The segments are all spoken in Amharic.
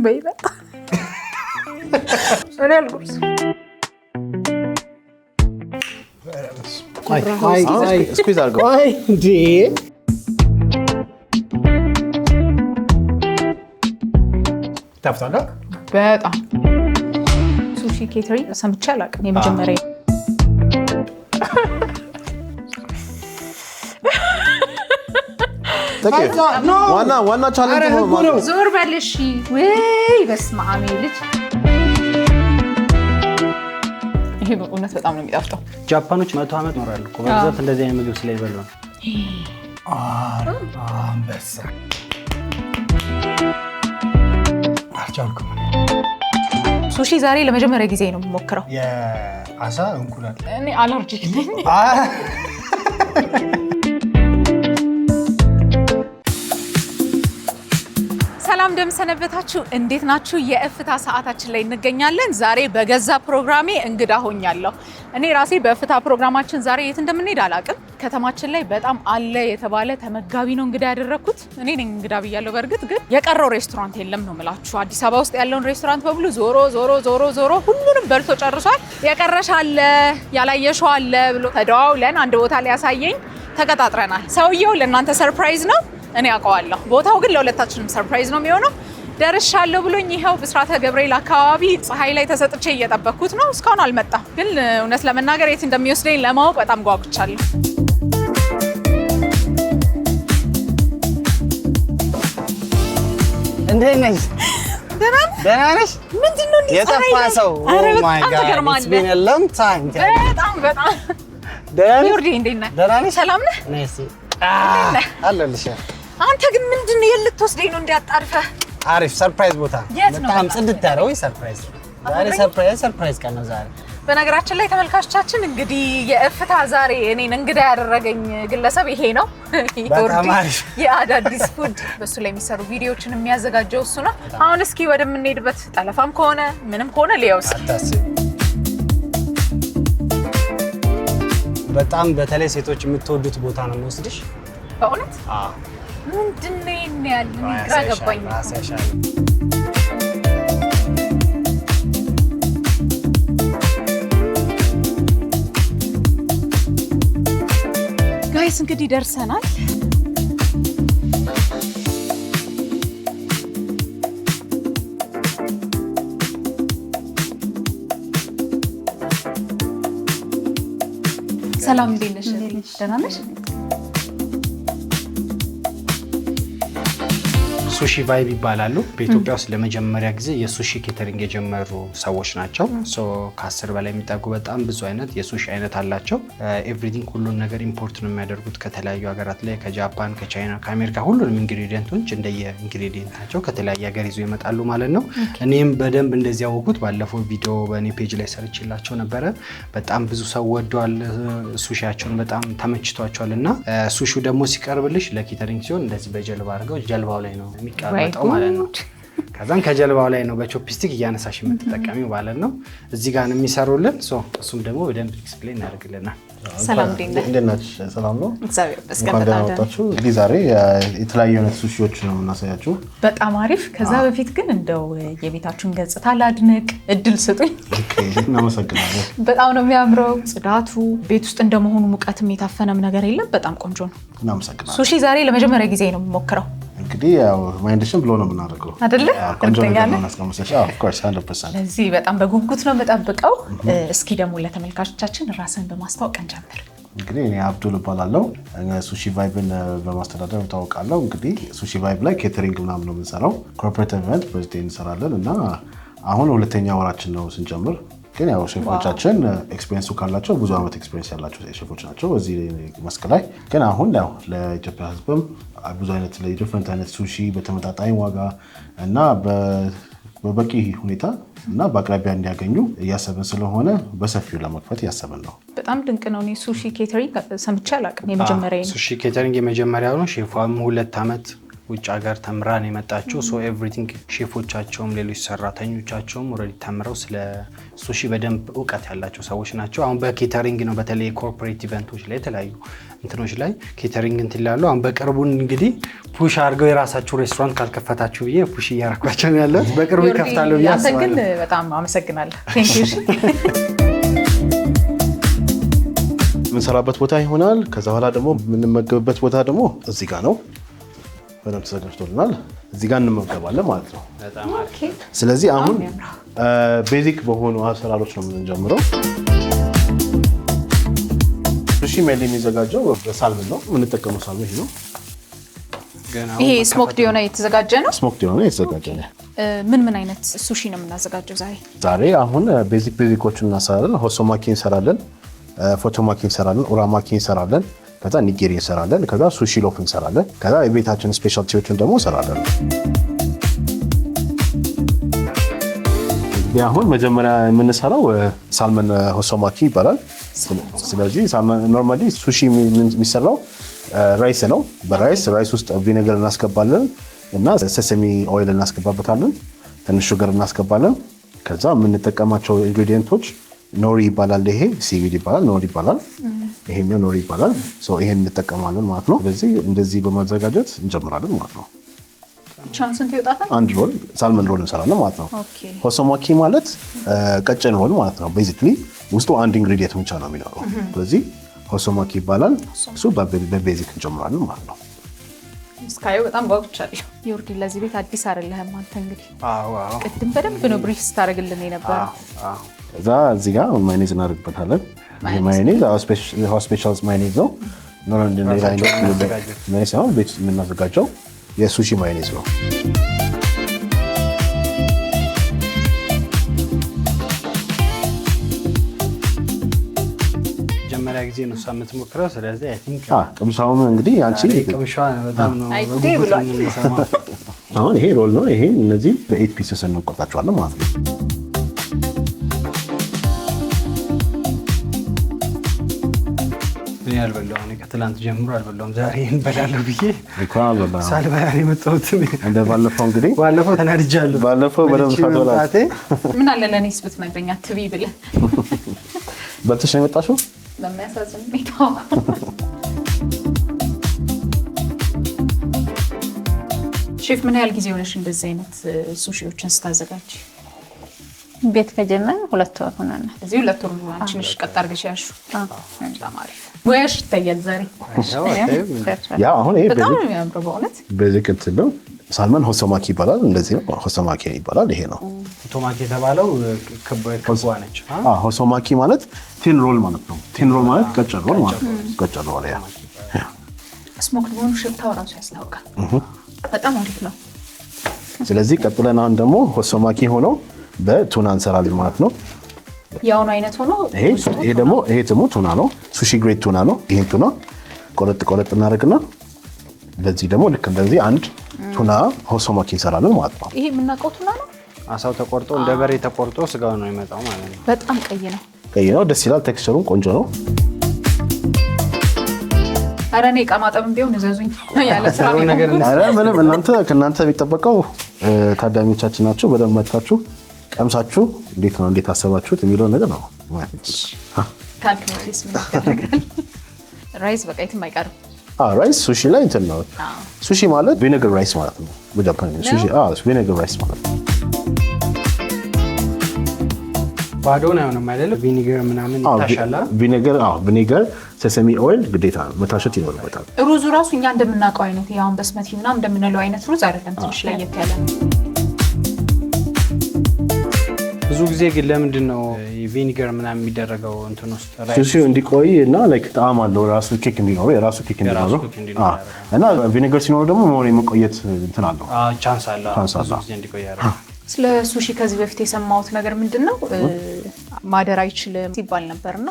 በይበጣ እኔ አልኩት አይ ስኩዝ አድርገው እንዴ ታፍታለህ በጣም ሱሺ ኬተሪንግ ሰምቼ አላውቅም የመጀመሪያ ዋና ቻሌንጅ ነው ዞር በልሽ ወይ በስመ አብ ልጅ ይሄ በእውነት በጣም ነው የሚጣፍጠው ጃፓኖች 100 ዓመት ኖራሉ እኮ በብዛት እንደዚህ አይነት ምግብ ስለሚበሉ ነው አንበሳ አልቻልኩም ሱሺ ዛሬ ለመጀመሪያ ጊዜ ነው የምሞክረው የአሳ እንቁላል እኔ አለርጂክ ነኝ ሰላም እንደምሰነበታችሁ እንዴት ናችሁ የእፍታ ሰዓታችን ላይ እንገኛለን ዛሬ በገዛ ፕሮግራሜ እንግዳ ሆኛለሁ እኔ ራሴ በእፍታ ፕሮግራማችን ዛሬ የት እንደምንሄድ አላውቅም ከተማችን ላይ በጣም አለ የተባለ ተመጋቢ ነው እንግዳ ያደረኩት እኔ ነኝ እንግዳ ብያለሁ በርግጥ ግን የቀረው ሬስቶራንት የለም ነው የምላችሁ አዲስ አበባ ውስጥ ያለውን ሬስቶራንት በሙሉ ዞሮ ሁሉንም በልቶ ጨርሷል የቀረሽ አለ ያላየሽው አለ ብሎ ተደዋውለን አንድ ቦታ ላይ ያሳየኝ ተቀጣጥረናል ሰውየው ለእናንተ ሰርፕራይዝ ነው እኔ አውቀዋለሁ ቦታው ግን ለሁለታችንም ሰርፕራይዝ ነው የሚሆነው ደርሻለሁ ብሎኝ ይሄው ብስራተ ገብርኤል አካባቢ ፀሐይ ላይ ተሰጥቼ እየጠበቅኩት ነው እስካሁን አልመጣም ግን እውነት ለመናገር የት እንደሚወስደኝ ለማወቅ በጣም ጓጉቻለሁ እንዴት ነሽ ደህና ነሽ ምንድን ነው የጠፋ ሰው ኦ ማይ ጋድ ኢትስ ቢን አ ሎንግ ታይም በጣም ደህና ዮርዲ እንዴት ነህ ደህና ነሽ ሰላም ነህ ነሽ አለልሽ አንተ ግን ምንድን ነው የልትወስደኝ ነው እንዲያጣርፈህ አሪፍ ሰርፕራይዝ ቦታ የት ነው በጣም ጽድት ያለው ሰርፕራይዝ ዛሬ ሰርፕራይዝ ቀን ነው ዛሬ በነገራችን ላይ ተመልካቾቻችን እንግዲህ የእፍታ ዛሬ እኔን እንግዳ ያደረገኝ ግለሰብ ይሄ ነው የአዳዲስ ፉድ በሱ ላይ የሚሰሩ ቪዲዮዎችን የሚያዘጋጀው እሱ ነው አሁን እስኪ ወደምንሄድበት ጠለፋም ከሆነ ምንም ከሆነ ሊያውስ በጣም በተለይ ሴቶች የምትወዱት ቦታ ነው የምወስድሽ በእውነት ምንድን ነው ያለው ግራ ገባኝ ጋይስ እንግዲህ ደርሰናል ሰላም እንዴት ነሽ ደህና ነሽ ሱሺ ቫይብ ይባላሉ በኢትዮጵያ ውስጥ ለመጀመሪያ ጊዜ የሱሺ ኬተሪንግ የጀመሩ ሰዎች ናቸው ሶ ከ10 በላይ የሚጠጉ በጣም ብዙ አይነት የሱሺ አይነት አላቸው ኤቭሪቲንግ ሁሉን ነገር ኢምፖርት ነው የሚያደርጉት ከተለያዩ ሀገራት ላይ ከጃፓን ከቻይና ከአሜሪካ ሁሉንም ኢንግሪዲየንቶች እንደየ ኢንግሪዲየንታቸው ከተለያየ ሀገር ይዘው ይመጣሉ ማለት ነው እኔም በደንብ እንደዚህ ያወቁት ባለፈው ቪዲዮ በእኔ ፔጅ ላይ ሰርችላቸው ነበረ በጣም ብዙ ሰው ወደዋል ሱሺያቸውን በጣም ተመችቷቸዋልና ሱሺው ደግሞ ሲቀርብልሽ ለኬተሪንግ ሲሆን እንደዚህ በጀልባ አድርገው ጀልባው ላይ ነው የሚቀርበው ማለት ነው ከዛን ከጀልባው ላይ ነው በቾፕስቲክ እያነሳሽ የምትጠቀሚው ማለት ነው እዚህ ጋር ነው የሚሰሩልን ሶ እሱም ደግሞ በደንብ ኤክስፕሌን እናደርግልናል ሰላም እንዴት ነሽ ሰላም ነው እግዚአብሔር ይመስገን እንግዲህ ዛሬ የተለያዩ አይነት ሱሺዎች ነው የምናሳያችሁ በጣም አሪፍ ከዛ በፊት ግን እንደው የቤታችሁን ገጽታ ላድንቅ እድል ስጡኝ እናመሰግናለን በጣም ነው የሚያምረው ጽዳቱ ቤት ውስጥ እንደመሆኑ ሙቀትም የታፈነም ነገር የለም በጣም ቆንጆ ነው እናመሰግናለን ሱሺ ዛሬ ለመጀመሪያ ጊዜ ነው የምሞክረው እንግዲህ ያው ማይንድሽን ብሎ ነው የምናደርገው አይደለ ቆንጆ ነገር ነው እናስቀምሰሽ ኦፍ ኮርስ 100% ለዚህ በጣም በጉጉት ነው የምጠብቀው እስኪ ደግሞ ለተመልካቾቻችን ራስን በማስተዋወቅ እንጀምር እንግዲህ እኔ አብዱል እባላለሁ ሱሺ ቫይብን በማስተዳደር እታወቃለሁ እንግዲህ ሱሺ ቫይብ ላይ ኬተሪንግ ምናምን ነው የምንሰራው ኮርፖሬት ኢቨንት በዚህ እንሰራለን እና አሁን ሁለተኛ ወራችን ነው ስንጀምር ግን ያው ሼፎቻችን ኤክስፒሪየንሱ ካላቸው ብዙ አመት ኤክስፒሪየንስ ያላቸው ሼፎች ናቸው እዚህ መስክ ላይ ግን አሁን ያው ለኢትዮጵያ ሕዝብም ብዙ አይነት ለዲፈረንት አይነት ሱሺ በተመጣጣኝ ዋጋ እና በበቂ ሁኔታ እና በአቅራቢያ እንዲያገኙ እያሰብን ስለሆነ በሰፊው ለመክፈት እያሰብን ነው በጣም ድንቅ ነው እኔ ሱሺ ኬተሪንግ ሰምቼ አላውቅም የመጀመሪያ ነው ሱሺ ኬተሪንግ የመጀመሪያው ነው ሼፏም 2 አመት ውጭ ሀገር ተምራን የመጣችው ሶ ኤቭሪቲንግ ሼፎቻቸውም ሌሎች ሰራተኞቻቸውም ኦልሬዲ ተምረው ስለ ሱሺ በደንብ እውቀት ያላቸው ሰዎች ናቸው። አሁን በኬተሪንግ ነው በተለይ ኮርፖሬት ኢቨንቶች ላይ የተለያዩ እንትኖች ላይ ኬተሪንግ እንትን ይላሉ። አሁን በቅርቡ እንግዲህ ፑሽ አድርገው የራሳችሁ ሬስቶራንት ካልከፈታችሁ ብዬ ፑሽ እያደረኳቸው ነው ያለው። በቅርቡ ይከፍታሉ ብዬ አስባለሁ። ግን በጣም አመሰግናለሁ። ቴንክ ዩ። የምንሰራበት ቦታ ይሆናል። ከዛ በኋላ ደግሞ የምንመገብበት ቦታ ደግሞ እዚህ ጋር ነው። በደንብ ተዘጋጅቶልናል። እዚህ ጋር እንመገባለን ማለት ነው። ስለዚህ አሁን ቤዚክ በሆኑ አሰራሮች ነው የምንጀምረው። ሱሺ ሜል የሚዘጋጀው በሳልመን ነው የምንጠቀመው። ሳልመን ይሄ ነው። ይሄ ስሞክድ የሆነ የተዘጋጀ ነው። ስሞክድ የሆነ የተዘጋጀ ነው። ምን አይነት ሱሺ ነው የምናዘጋጀው ዛሬ? ዛሬ አሁን ቤዚኮቹን እናሰራለን። ሆሶማኪ እንሰራለን፣ ፎቶማኪ እንሰራለን፣ ኡራማኪ እንሰራለን፣ ከዛ ኒጌሪ እንሰራለን፣ ከዛ ሱሺ ሎፍ እንሰራለን፣ ከዛ የቤታችን ስፔሻሊቲዎችን ደግሞ እንሰራለን። አሁን መጀመሪያ የምንሰራው ሳልመን ሆሶማኪ ይባላል። ስለዚህ ኖርማሊ ሱሺ የሚሰራው ራይስ ነው። በራይስ ውስጥ ቪኔገር እናስገባለን እና ሰሰሚ ኦይል እናስገባበታለን፣ ትንሽ ሹገር እናስገባለን። ከዛ የምንጠቀማቸው ኢንግሪዲየንቶች ኖሪ ይባላል። ይሄ ሲቪድ ይባላል፣ ኖሪ ይባላል። ይሄኛው ኖሪ ይባላል። ይሄን እንጠቀማለን ማለት ነው። ስለዚህ እንደዚህ በማዘጋጀት እንጀምራለን ማለት ነው። ቻንስንት ይወጣታል። አንድ ሮል ሳልመን ሮል እንሰራለን ማለት ነው። ሆሶማኪ ማለት ቀጭን ሮል ማለት ነው። ቤዚክሊ ውስጡ አንድ ኢንግሪዲየንት ብቻ ነው የሚኖረው። ስለዚህ ሆሶማኪ ይባላል። እሱ በቤዚክ እንጀምራለን ማለት ነው። እስካየው በጣም ጓጉቻለሁ። ዮርዲ ለዚህ ቤት አዲስ አይደለህም አንተ። እንግዲህ ቅድም በደንብ ነው ብሪፍ ስታደርግልን የነበረው። እዛ እዚህ ጋር ማዮኔዝ እናደርግበታለን። ይሄ ማዮኔዝ ስፔሻል ማዮኔዝ ነው። ሌላ አይነት ሳይሆን ቤት የምናዘጋጀው የሱሺ ማዮኔዝ ነው። መጀመሪያ ጊዜ ነው የምትሞክረው። ስለዚህ አይ ቲንክ ቅምሻውን እንግዲህ አንቺ ቅምሻውን በጣም ነው አሁን ይሄ ሮል ነው። ይሄ እነዚህ በ8 ፒስስ እንቆርጣቸዋለን ማለት ነው። እኔ አልበላሁም። ከትላንት ጀምሮ አልበላሁም። ዛሬ እንበላለሁ ብዬ ሳልበላ ነው የመጣሁት። እንደ ባለፈው እንግዲህ ባለፈው ተናድጃለሁ። ባለፈው በደንብ ታውቃለህ። ምን አለ ለኔስ ብትነግረኝ አትቢ ብለህ በልተሽ ነው የመጣሽው? በሚያሳዝን ሁኔታ ሼፍ፣ ምን ያህል ጊዜ ሆነሽ እንደዚህ አይነት ሱሺዎችን ስታዘጋጅ? ቤት ከጀመረ 2 ወር ሆነናል። እዚህ 2 ወር ነው። አንቺ ነሽ ቀጥ አድርገሽ ያልሽው። በጣም አሪፍ ሙያሽ ይታያል ዛሬ። ያ አሁን ይሄ በጣም ነው የሚያምረው በእውነት። ቤዚክ እንትን ነው። ሳልመን ሆሶማኪ ይባላል። እንደዚህ ነው ሆሶማኪ ይባላል። ይሄ ነው ሆሶማኪ የተባለው ክቧ ነች። ሆሶማኪ ማለት ቲን ሮል ማለት ነው። ቲን ሮል ማለት ቀጭን ሮል ማለት ነው። ቀጭን ሮል ያ ስሞክድ መሆኑ ሽታው ራሱ ያስታውቃል። በጣም አሪፍ ነው። ስለዚህ ቀጥለን አሁን ደግሞ ሆሶማኪ ሆነው በቱና እንሰራለን ማለት ነው። ያው ነው አይነት ሆኖ ይሄ ደግሞ ቱና ነው። ሱሺ ግሬድ ቱና ነው። ይሄን ቱና ቆረጥ እናደርግና ለዚህ ደግሞ ልክ እንደዚህ አንድ ቱና ሆሶማኪ እንሰራለን ማለት ነው። ይሄ የምናውቀው ቱና ነው። አሳው ተቆርጦ እንደ በሬ ተቆርጦ ስጋው ነው የሚመጣው ማለት ነው። በጣም ቀይ ነው። ቀይ ነው። ደስ ይላል። ቴክስቸሩም ቆንጆ ነው። ኧረ እኔ ዕቃ ማጠብም ቢሆን እዘዙኝ ያለ ስራ ነው። ኧረ ምንም ከእናንተ የሚጠበቀው ታዳሚዎቻችን ናቸው። በደንብ መጥታችሁ ቀምሳችሁ እንዴት አሰባችሁት የሚለውን ነገር ነው። ካልኩሌሽን ምን ያደርጋል? ራይስ በቃ የትም አይቀርም። ራይስ ሱሺ ላይ እንትን ነው። ሱሺ ማለት ቪኔገር ራይስ ማለት ነው። በጃፓን ሱሺ ቪኔገር ራይስ ማለት ነው። ባዶን አይሆንም አይደለ? ቪኒገር ምናምን ይታሻላል። ቪኒገር ሰሰሚ ኦይል ግዴታ መታሸት ይኖርበታል። ሩዙ ራሱ እኛ እንደምናውቀው አይነት ያውን በስመቲ ምናምን እንደምንለው አይነት ሩዝ አይደለም። ትንሽ ለየት ያለ ነው። ብዙ ጊዜ ግን ለምንድን ነው ቪኒገር ምናምን የሚደረገው? እንትን ውስጥ ሱሺ እንዲቆይ እና ላይክ ጣዕም አለው ራሱ ኬክ እንዲኖረው የራሱ ኬክ እንዲኖረው እና ቪኒገር ሲኖረው ደግሞ ሞር የመቆየት እንትን አለው ቻንስ አለው ብዙ ጊዜ እንዲቆይ ያደርጋል። ስለ ሱሺ ከዚህ በፊት የሰማሁት ነገር ምንድን ነው ማደር አይችልም ሲባል ነበርና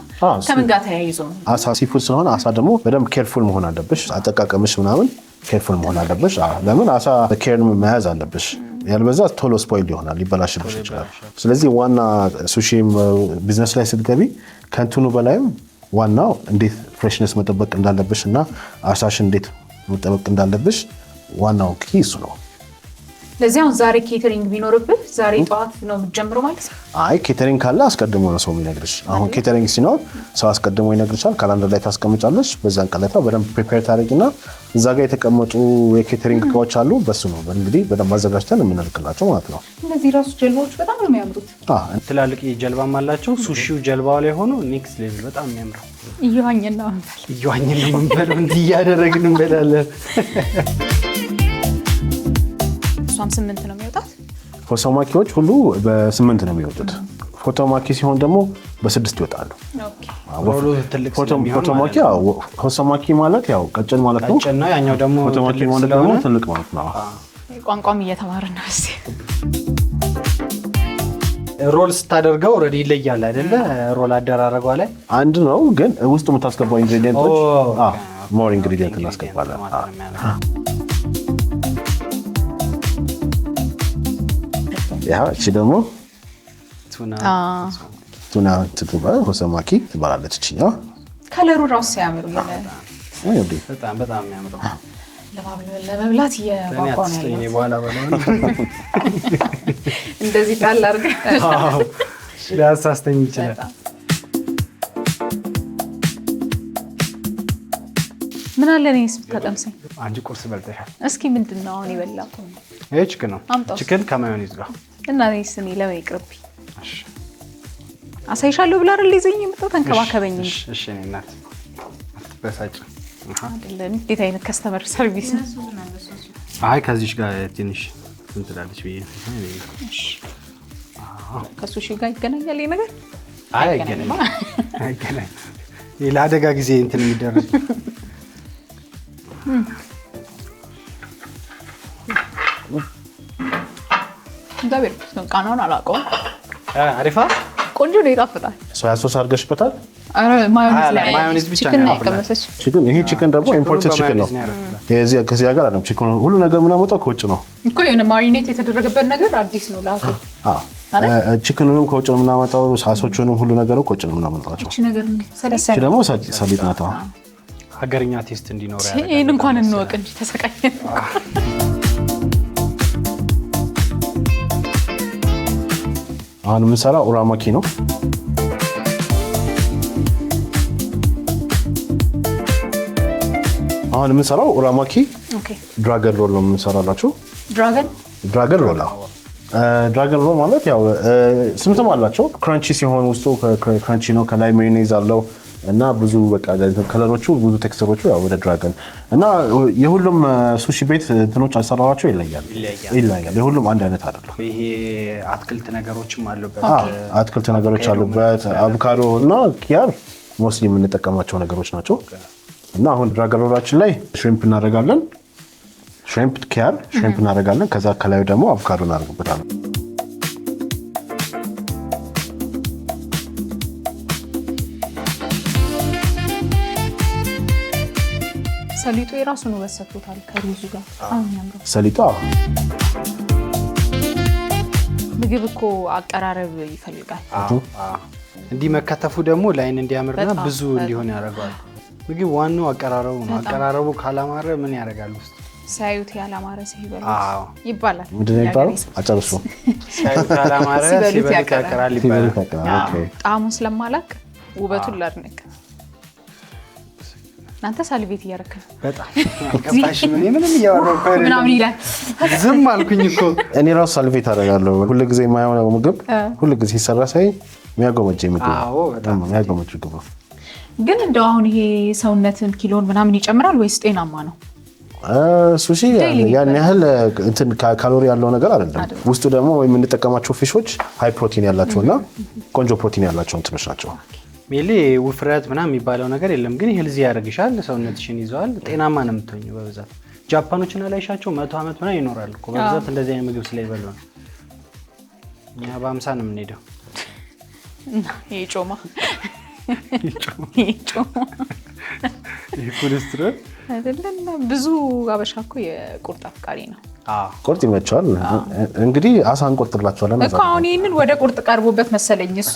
ከምን ጋር ተያይዞ ነው? አሳ ሲፉድ ስለሆነ አሳ ደግሞ በደንብ ኬርፉል መሆን አለብሽ። አጠቃቀምሽ ምናምን ኬርፉል መሆን አለብሽ። ለምን አሳ በኬር መያዝ አለብሽ። ያልበዛ ቶሎ ስፖይል ይሆናል፣ ሊበላሽብሽ ይችላል። ስለዚህ ዋና ሱሺ ቢዝነስ ላይ ስትገቢ ከእንትኑ በላይም ዋናው እንዴት ፍሬሽነስ መጠበቅ እንዳለብሽ እና አሳሽ እንዴት መጠበቅ እንዳለብሽ ዋናው ኪ እሱ ነው። ለዚህ አሁን ዛሬ ኬተሪንግ ቢኖርብህ ዛሬ ጠዋት ነው የምትጀምረው ማለት ነው? አይ ኬተሪንግ ካለ አስቀድሞ ነው ሰው የሚነግርሽ። አሁን ኬተሪንግ ሲኖር ሰው አስቀድሞ ይነግርሻል። ካላንደር ላይ ታስቀምጫለሽ። በዛን ቀን ላይ በደንብ ፕሪፔር ታደርጊና እዛ ጋር የተቀመጡ የኬተሪንግ እቃዎች አሉ። በሱ ነው እንግዲህ በደንብ አዘጋጅተን የምንልክላቸው ማለት ነው። እነዚህ ራሱ ጀልባዎች በጣም ነው የሚያምሩት። ትላልቅ ጀልባም አላቸው። ሱሺው ጀልባው ላይ ሆኖ ኔክስት ሌቭል በጣም የሚያምረው። እየዋኘን ነው የምንበለው እንዲህ እያደረግን እንበላለን። እሷም 8 ነው የሚወጣት። ፎቶማኪዎች ሁሉ በ8 ነው የሚወጡት። ፎቶማኪ ሲሆን ደግሞ በ6 ይወጣሉ። ፎቶማኪ ማለት ያው ቀጭን ማለት ነው። ያኛው ደግሞ ፎቶማኪ ማለት ደግሞ ትልቅ ማለት ነው። ቋንቋም እየተማርን ነው። እስኪ ሮል ስታደርገው ኦልሬዲ ይለያል አይደለ? ሮል አደራረጓ ላይ አንድ ነው፣ ግን ውስጥ የምታስገባው ኢንግሪዲየንቶች ሞር ኢንግሪዲየንት እናስገባለን። እቺ ደግሞ ቱና ሆሰማኪ ትባላለች። እቺኛ ከለሩ ራሱ ሲያምሩ በጣም የሚያምረው ለመብላት የጓጓ ነው እንደዚህ ጣል አድርገህ ሊያሳስተኝ ይችላል። ምን አለ እኔስ ብታቀምሰኝ? አንቺ ቁርስ በልተሻል። እስኪ ምንድን ነው አሁን የበላሁት? ይሄ ቺክን ነው። ቺክን ከማዮኔዝ ጋር እና እኔስ እኔ ለምን ይቅርብኝ? አሳይሻለሁ ብላ አይደል ይዘኝ የምትጠው ተንከባከበኝ። እሺ እኔ እናት አትበሳጭ አይደለ? እንዴት አይነት ከስተመር ሰርቪስ ነው? አይ ከዚህሽ ጋር ትንሽ እንትላለች ብዬ። እሺ ከሱሺ ጋር ይገናኛል ይሄ ነገር? አይ አይገናኝም። ለአደጋ ጊዜ እንትን የሚደረግ እንዳቤር ነው። ቃናውን አላውቀውም። አሪፋ ቆንጆ ነው፣ ይጣፍጣል። ሶያ ሶስ አድርገሽበታል? አረ ማዮኔዝ ብቻ ቺክን ነው ያቀመሰች። ቺክን ይሄ ቺክን ደግሞ ኢምፖርትድ ቺክን ነው። ከዚህ ሀገር አይደለም ቺክን። ሁሉ ነገር ምናመጣው ከውጭ ነው እኮ። የሆነ ማሪኔት የተደረገበት ነገር አዲስ ነው ላኩ። ቺክኑንም ከውጭ ነው የምናመጣው። ሳሶቹንም ሁሉ ነገሩ ከውጭ ነው የምናመጣቸው። እቺ ነገር እቺ ደግሞ ሰሊጥ ናት። ሀገርኛ ቴስት እንዲኖር ያደርጋል። ይሄን እንኳን እንወቅ እንጂ ተሰቃየን። አሁን የምንሰራው ኡራማኪ ነው። አሁን የምንሰራው ኡራማኪ ድራገን ሮል ነው የምንሰራላችሁ። ድራገን ሮል ድራገን ሮል ማለት ያው ስምትም አላቸው። ክራንቺ ሲሆን ውስጡ ክራንቺ ነው፣ ከላይ ሜዮኔዝ አለው እና ብዙ በቃ ከለሮቹ ብዙ ቴክስቸሮቹ ያው ወደ ድራገን እና የሁሉም ሱሺ ቤት እንትኖች አሰራራቸው ይለያል። የሁሉም አንድ አይነት አይደለም። ይሄ አትክልት ነገሮችም አሉበት። አትክልት ነገሮች አሉበት። አቮካዶ እና ኪያር ሞስሊ የምንጠቀማቸው ነገሮች ናቸው። እና አሁን ድራገን ሮላችን ላይ ሽሪምፕ እናደርጋለን። ሽሪምፕ ኪያር ሽሪምፕ እናደርጋለን። ከዛ ከላዩ ደግሞ አቮካዶ እናደርግበታለን። ሰሊጡ የራሱን ውበት ሰጥቶታል ከሩዙ ጋር። ሰሊጡ ምግብ እኮ አቀራረብ ይፈልጋል። እንዲህ መከተፉ ደግሞ ላይን እንዲያምርና ብዙ እንዲሆን ያደርገዋል። ምግብ ዋናው አቀራረቡ ነው። አቀራረቡ ካላማረ ምን ያደርጋል? ውስጥ ሳዩት ያላማረ ሲበሉ ይባላል። ምንድን ነው የሚባለው? አጨርሱ። ሳዩት ያላማረ ሲበሉት ያቀራል ይባላል። ጣዕሙን ስለማላውቅ ውበቱን ላድንቅ። እናንተ ሳልቬት እያደረክ ነው። በጣም አልገባሽ። ምንም እያወራሁ ምናምን ይላል። ዝም አልኩኝ እኮ እኔ ራሱ ሳልቬት አደርጋለሁ። ሁልጊዜ የማየው ምግብ ሁልጊዜ ሲሰራ ሳይ የሚያጎመጀኝ ምግብ ነው። ግን እንደው አሁን ይሄ ሰውነትን ኪሎን ምናምን ይጨምራል ወይስ ጤናማ ነው? ሱሺ ያን ያህል እንትን ካሎሪ ያለው ነገር አይደለም። ውስጡ ደግሞ የምንጠቀማቸው ፊሾች ሃይ ፕሮቲን ያላቸው እና ቆንጆ ፕሮቲን ያላቸው እንትኖች ናቸው። ሜሌ ውፍረት ምናምን የሚባለው ነገር የለም። ግን ሄልዚ ያደርግሻል፣ ሰውነትሽን ይዘዋል፣ ጤናማ ነው የምትሆኚው። በብዛት ጃፓኖችና ላይሻቸው 100 ዓመት ምናምን ይኖራሉ እኮ በብዛት እንደዚህ አይነት ምግብ ስለሚበሉ ነው። እኛ በ50 ነው የምንሄደው። ይሄ ጮማ ኮሌስትሮል አይደለም። ብዙ አበሻ እኮ የቁርጥ አፍቃሪ ነው። ቁርጥ ይመቸዋል። እንግዲህ አሳ እንቆርጥላቸዋለን እኮ አሁን ይህንን ወደ ቁርጥ ቀርቦበት መሰለኝ። እሱ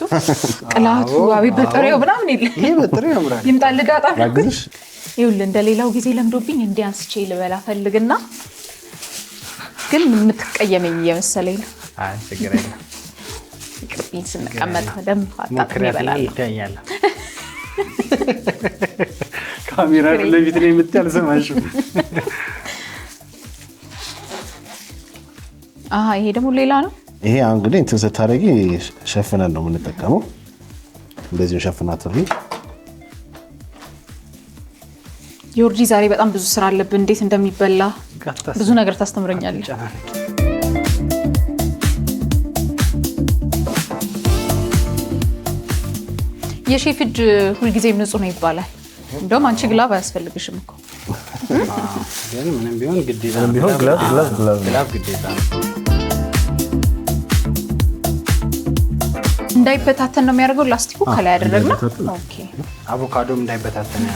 ቅላቱ አቤት በጥሬው ምናምን የለ። ይሄ በጥሬው ያምራል። ይምጣል ዳጣ ይኸውልህ፣ እንደሌላው ጊዜ ለምዶብኝ እንዲያንስቼ ልበላ ፈልግና ግን የምትቀየመኝ እየመሰለኝ ነው። አይ ችግር የለም። ቅርቢን ስንቀመጥ ደንብ አጣጥሜ እበላለሁ። ይታያል። ካሜራ ለቪት ላይ የምትያል ሰማሽው። ይሄ ደግሞ ሌላ ነው። ይሄ አሁን እንግዲህ እንትን ስታደርጊ ሸፍነን ነው የምንጠቀመው። እንደዚህ ሸፍናትልኝ። ዮርጂ ዛሬ በጣም ብዙ ስራ አለብን። እንዴት እንደሚበላ ብዙ ነገር ታስተምረኛለህ። የሼፍ እጅ ሁልጊዜም ንጹህ ነው ይባላል። እንደውም አንቺ ግላቭ አያስፈልግሽም እኮ። ግን ምንም ቢሆን ግዴታ ምንም ቢሆን ግላቭ ግዴታ ነው። እንዳይበታተን ነው የሚያደርገው ላስቲኩ ከላይ ያደረግነው። ኦኬ አቮካዶም እንዳይበታተን ነው።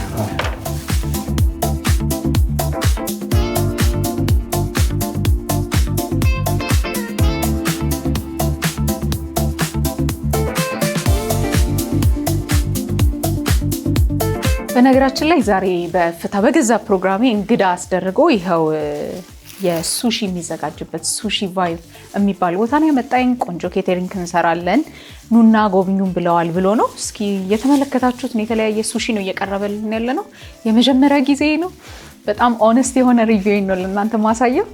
በነገራችን ላይ ዛሬ በፍታ በገዛ ፕሮግራሜ እንግዳ አስደርጎ ይኸው የሱሺ የሚዘጋጅበት ሱሺ ቫይብ የሚባል ቦታ ነው ያመጣኝ። ቆንጆ ኬተሪንግ እንሰራለን ኑና ጎብኙን ብለዋል ብሎ ነው። እስኪ የተመለከታችሁት ነው። የተለያየ ሱሺ ነው እየቀረበልን ያለ ነው። የመጀመሪያ ጊዜ ነው። በጣም ኦነስት የሆነ ሪቪው ነው ለእናንተ ማሳየው።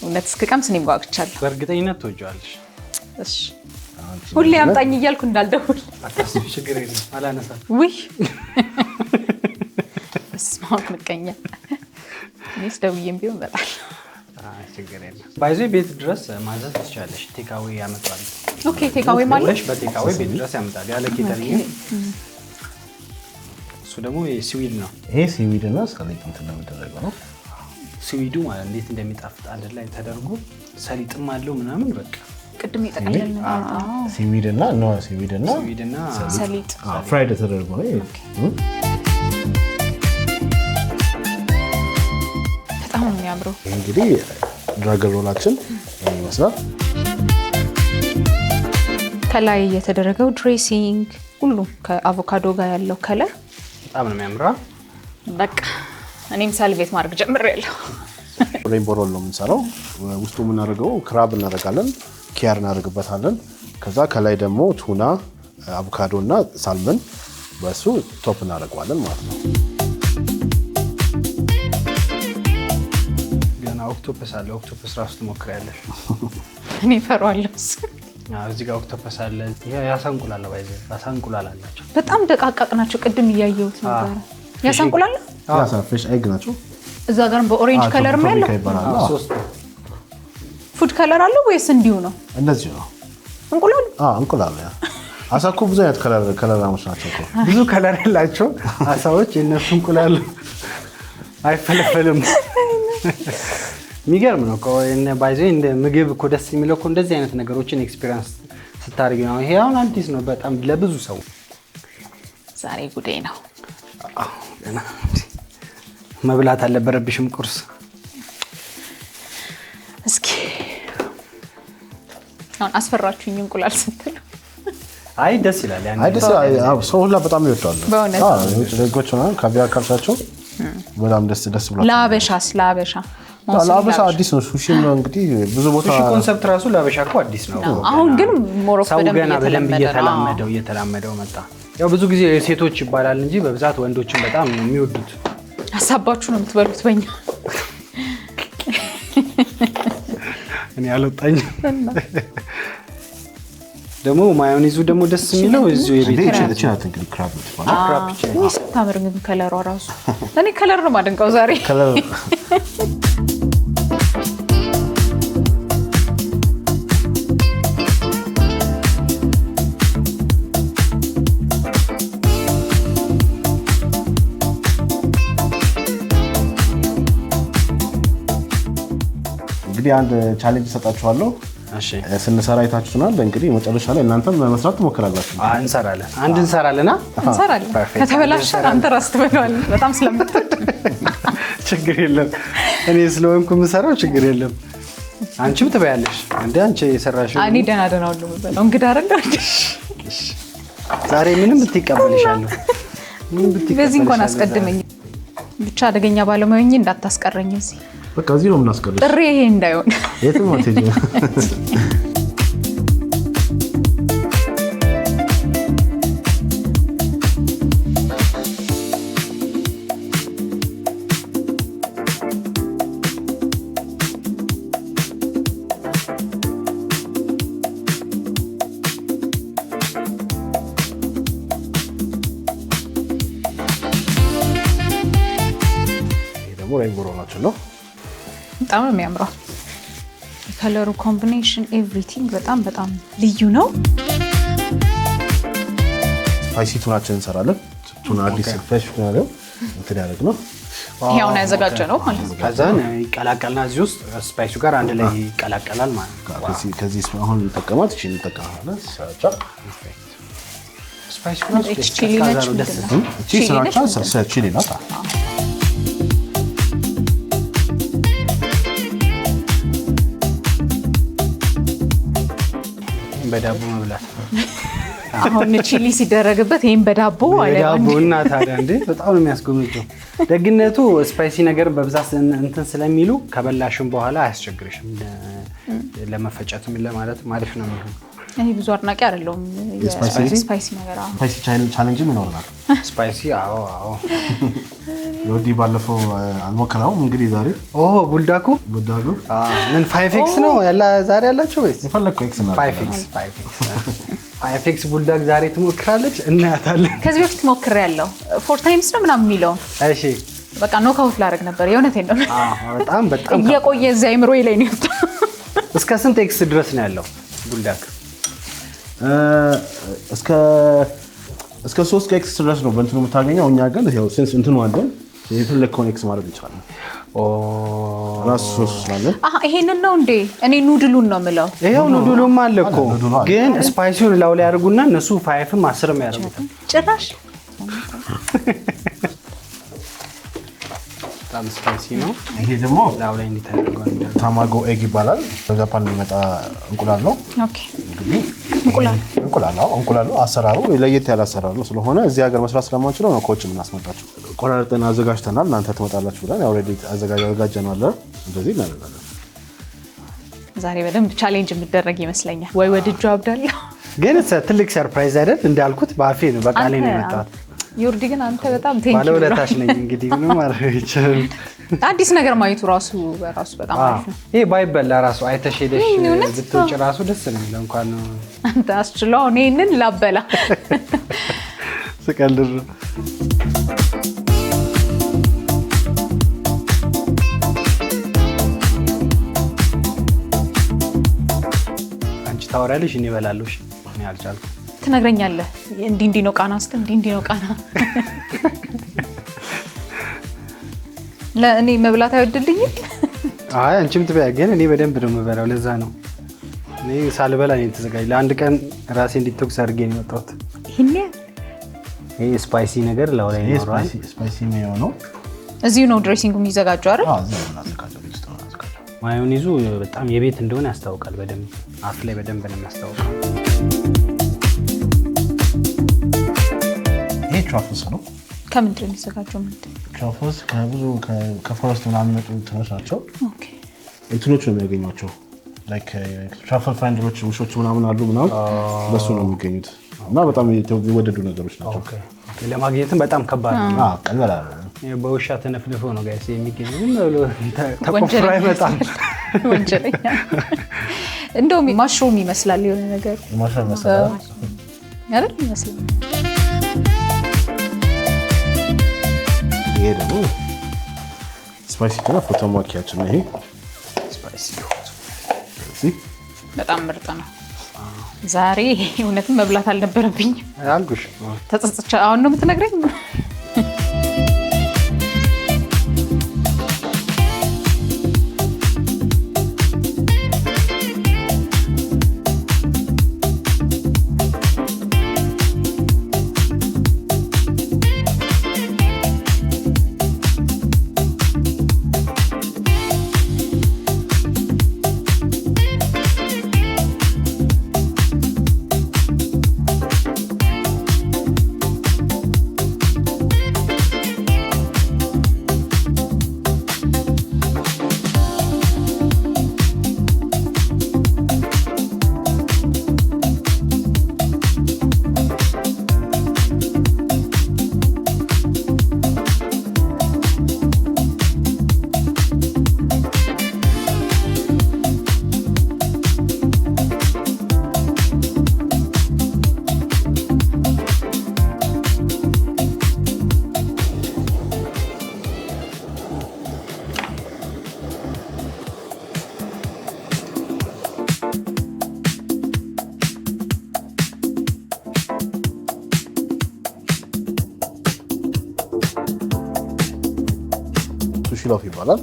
እውነት እስክቀምስ እኔም ጓጉቻለሁ። በእርግጠኝነት ትወጂዋለሽ። እሺ ሁሌ አምጣኝ እያልኩ እንዳልደውል አታስቢ፣ ችግር የለም አላነሳም። ውይ ስማት ምቀኛ እኔስ ደውዬም ቢሆን እመጣለሁ። ችግር የለም። ባይዞ ቤት ድረስ ማዘዝ ትችላለሽ። ቴካዌ ያመጣል። ኦኬ ቴካዌ ማለት በቴካዌ ቤት ድረስ ያመጣል ያለ ኬተሪንግ። እሱ ደግሞ የስዊድ ነው። ይሄ ስዊድ እና ሰሊጥ እንትን እንደሚደረገው ነው። ስዊዱ ማለት እንዴት እንደሚጣፍጥ አንድ ላይ ተደርጎ ሰሊጥም አለው ምናምን በቃ ቅድም የጠቀለልን ስዊድ እና ሰሊጥ ፍራይድ ተደርጎ ነው። በጣም ነው የሚያምረው። እንግዲህ ድራገን ሮላችን ይመስላል። ከላይ የተደረገው ድሬሲንግ ሁሉ ከአቮካዶ ጋር ያለው ከለር በጣም ነው የሚያምረው። በቃ እኔም ሳልቬት ማድረግ ጀምሬያለሁ። ሬንቦ ሮል ነው የምንሰራው። ውስጡ የምናደርገው ክራብ እናደርጋለን፣ ኪያር እናደርግበታለን። ከዛ ከላይ ደግሞ ቱና፣ አቮካዶ እና ሳልመን በሱ ቶፕ እናደርገዋለን ማለት ነው። ገና ኦክቶፐስ አለ። ኦክቶፐስ ራሱ ትሞክሪያለሽ? እኔ እፈራዋለሁ። እዚህ ጋር ኦክቶፐስ አለ። የአሳ እንቁላል ነው። ባይዘ የአሳ እንቁላል አላቸው። በጣም ደቃቃቅ ናቸው። ቅድም እያየሁት ነበር። የአሳ እንቁላል ነው። የአሳ ፍሬሽ ኤግ ናቸው። እዛ ጋር በኦሬንጅ ከለር ነው ያለው። ሶስት ፉድ ከለር አለው ወይስ እንዲሁ ነው? እንደዚህ ነው እንቁላል። እንቁላል ያ አሳ እኮ ብዙ አይነት ከለራሞች ናቸው እኮ። ብዙ ከለር ያላቸው አሳዎች የነሱ እንቁላል አይፈለፈልም። የሚገርም ነው እኮ ባይዘ እንደ ምግብ እኮ ደስ የሚለው እኮ እንደዚህ አይነት ነገሮችን ኤክስፒሪየንስ ስታደርጊ ነው። ይሄ አሁን አዲስ ነው በጣም ለብዙ ሰው። ዛሬ ጉዴ ነው። መብላት አልነበረብሽም ቁርስ። እስኪ አሁን አስፈራችሁኝ እንቁላል ስትል። አይ ደስ ይላል። አይ ደስ ይላል። ሰው ሁላ በጣም ይወዳል። በእውነት የውጭ ዜጎች ምናምን ካቪያር ካልሻቸው በጣም ደስ ብሏል። ለአበሻ አዲስ ነው። ሱሺ ነው እንግዲህ ብዙ ቦታ ሱሺ ኮንሰፕት ራሱ ለአበሻ እኮ አዲስ ነው። አሁን ግን ሞሮኮ ሰው ገና በደንብ እየተላመደው መጣ። ያው ብዙ ጊዜ ሴቶች ይባላል እንጂ በብዛት ወንዶችን በጣም ነው የሚወዱት። ሀሳባችሁ ነው የምትበሉት በእኛ። እኔ አልወጣኝ ደግሞ ማዮኔዙ ደግሞ ደስ የሚለው እዚሁ የቤት እቺናት እንግዲህ ክራብ ትባላለች። ስታምር ግን ከለሯ ራሱ እኔ ከለር ነው የማደንቀው ዛሬ። እንግዲህ አንድ ቻሌንጅ እሰጣችኋለሁ። እሺ ስንሰራ አይታችሁናል። እንግዲህ መጨረሻ ላይ እናንተም መስራት ትሞክራላችሁ። እንሰራለን። አንድ እንሰራለና ከተበላሸ አንተ ራስህ ትበላለህ። በጣም ስለምትወድ ችግር የለም። እኔ ስለሆንኩ የምሰራው ችግር የለም። አንቺም ትበያለሽ። እንደ አንቺ የሰራሽው እኔ ደህና ደህና ሁሉ የምበላው እንግዳ አይደል? ዛሬ ምንም ብትቀበልሻለሁ። በዚህ እንኳን አስቀድመኝ ብቻ አደገኛ ባለሙያ እንዳታስቀረኝ እዚህ በቃ እዚህ ነው የምናስቀርሽ። ጥሪ ይሄ እንዳይሆን የትም አትሄጂም። ሬንቦ ናቸው ነው። በጣም ነው የሚያምረው። የከለሩ ኮምቢኔሽን ኤቭሪቲንግ በጣም ልዩ ነው። ስፓይሲ ቱናችን እንሰራለን። ቱና አዲስ ፍሬሽ ቱና ነው እንትን ያደረግ ነው። ይሄውን ያዘጋጀ ነው ማለት ነው። ከዛን ይቀላቀልና እዚህ ውስጥ ስፓይሱ ጋር አንድ ላይ ይቀላቀላል ማለት ነው። ከዚህ አሁን እንጠቀማት እቺ እንጠቀማለን። ሳጫ ስፓይሱ ጋር ቺሊ ነች። እቺ ስራቻ ቺሊ ናት። በዳቦ መብላት አሁን ቺሊ ሲደረግበት ይሄን በዳቦ እና ታዲያ እንዴ በጣም ነው የሚያስጎመጀው። ደግነቱ ስፓይሲ ነገር በብዛት እንትን ስለሚሉ ከበላሽም በኋላ አያስቸግርሽም። ለመፈጨትም ለማለት ማለት ነው የሚሆነው። እኔ ብዙ አድናቂ አይደለሁም ስፓይሲ ነገር። ስፓይሲ ቻሌንጅም ይኖርናል። ስፓይሲ አዎ ወዲ ባለፈው አልሞከራውም። እንግዲህ ዛሬ ቡልዳጉ ምን 5x ነው ያላ ዛሬ ያላችሁ ወይስ የፈለከው ኤክስ ነው? 5x ቡልዳግ ዛሬ ትሞክራለች እናያታለን። ከዚህ በፊት ሞክሬያለሁ 4 ታይምስ ነው ምናምን የሚለው። እሺ በቃ ኖካውት ላደርግ ነበር። የእውነቴን ነው። በጣም እየቆየ እዛ አይምሮዬ ላይ ነው የወጣው። እስከ ስንት ኤክስ ድረስ ነው ያለው ቡልዳግ? እስከ 3 ኤክስ ድረስ ነው በእንትኑ የምታገኘው። እኛ ግን ያው ሴንስ እንትኑ አለን የፈለከውን ኤክስ ማድረግ እንችላለን። ራሱ ሶስ ስላለን ይሄንን ነው እንዴ? እኔ ኑድሉን ነው የምለው። ይሄው ኑድሉም አለ እኮ ግን ስፓይሲውን ላው ላይ ያርጉና እነሱ 5ም 10ም ያርጉታል። ጭራሽ በጣም ስፓይሲ ነው። ይሄ ደግሞ ላው ላይ እንዲታደርገው ታማጎ ኤግ ይባላል። በጃፓን የሚመጣ እንቁላል ነው። ኦኬ እንቁላል ነው። አሰራሩ ለየት ያለ አሰራር ነው። ስለሆነ እዚህ ሀገር መስራት ስለማንችለው ነው ኮች የምናስመጣቸው። ቆራርጠን አዘጋጅተናል። እናንተ ትመጣላችሁ ብለን ኦልሬዲ አዘጋጀነው አለ። እንደዚህ እናደርጋለን። ዛሬ በደንብ ቻሌንጅ የምደረግ ይመስለኛል። ወይ ወድጆ አብዳለሁ። ግን ትልቅ ሰርፕራይዝ አይደል? እንዳልኩት በአፌ ነው በቃሌ ነው የመጣሁት። ዩርዲ ግን አንተ በጣም ቴንኪው ባለውለታሽ ነኝ። እንግዲህ ምንም ማድረግ ይችላል። አዲስ ነገር ማየቱ ራሱ በጣም አሪፍ ነው። ይሄ ባይበላ ራሱ አይተሽ ሄደሽ ብትወጪ ራሱ ደስ ነው የሚለው። እንኳን ነው አንተ አስችለው እኔ እንን ላበላ ስቀልድ አንቺ ታወሪያለሽ እኔ እበላለሁ። እኔ አልቻልኩም። ትነግረኛለህ እንዲህ ነው ቃና ስትል እንዲህ ነው ቃና። ለእኔ መብላት አይወድልኝም። አንቺም ትበያ፣ ግን እኔ በደንብ ነው የምበላው። ለዛ ነው እኔ ሳልበላ ነው የተዘጋጀ። ለአንድ ቀን ራሴ እንዲቶክስ አድርጌ ነው የመጣሁት። ይሄ ስፓይሲ ነገር ላው ላይ ነው። ስፓይሲ ነው። እዚሁ ነው ድሬሲንጉ የሚዘጋጀው አይደል? ማዮኔዙ በጣም የቤት እንደሆነ ያስታውቃል። በደንብ አፍ ላይ በደንብ ነው የሚያስታውቀው። ይሄ ትራፍልስ ነው። ከምንድን ነው የሚዘጋጀው? ትራፍልስ ከብዙ ከፎረስት ምናምን የሚመጡ እንትኖች ናቸው። ኦኬ እንትኖች ነው የሚያገኟቸው። ላይክ ትራፍል ፋይንደሮች ውሾች ምናምን አሉ ምናምን በሱ ነው የሚገኙት እና በጣም የወደዱ ነገሮች ናቸው። ለማግኘትም በጣም ከባድ ነው። ቀላል በውሻ ተነፍልፎ ነው ጋይስ የሚገኙ። ዝም ብሎ ተቆፍሮ አይመጣም። ወንጀለኛ እንደውም ማሽሩም ይመስላል የሆነ ነገር ማሽሩም ይመስላል አይደል? ይመስላል። ይሄ ደግሞ ስፓይሲ እና ፎቶ ማኪያችን ነው። ይሄ ስፓይሲ በጣም ምርጥ ነው። ዛሬ እውነትም መብላት አልነበረብኝም አልኩሽ። ተጸጽቻ አሁን ነው የምትነግረኝ። ፒሎፍ ይባላል።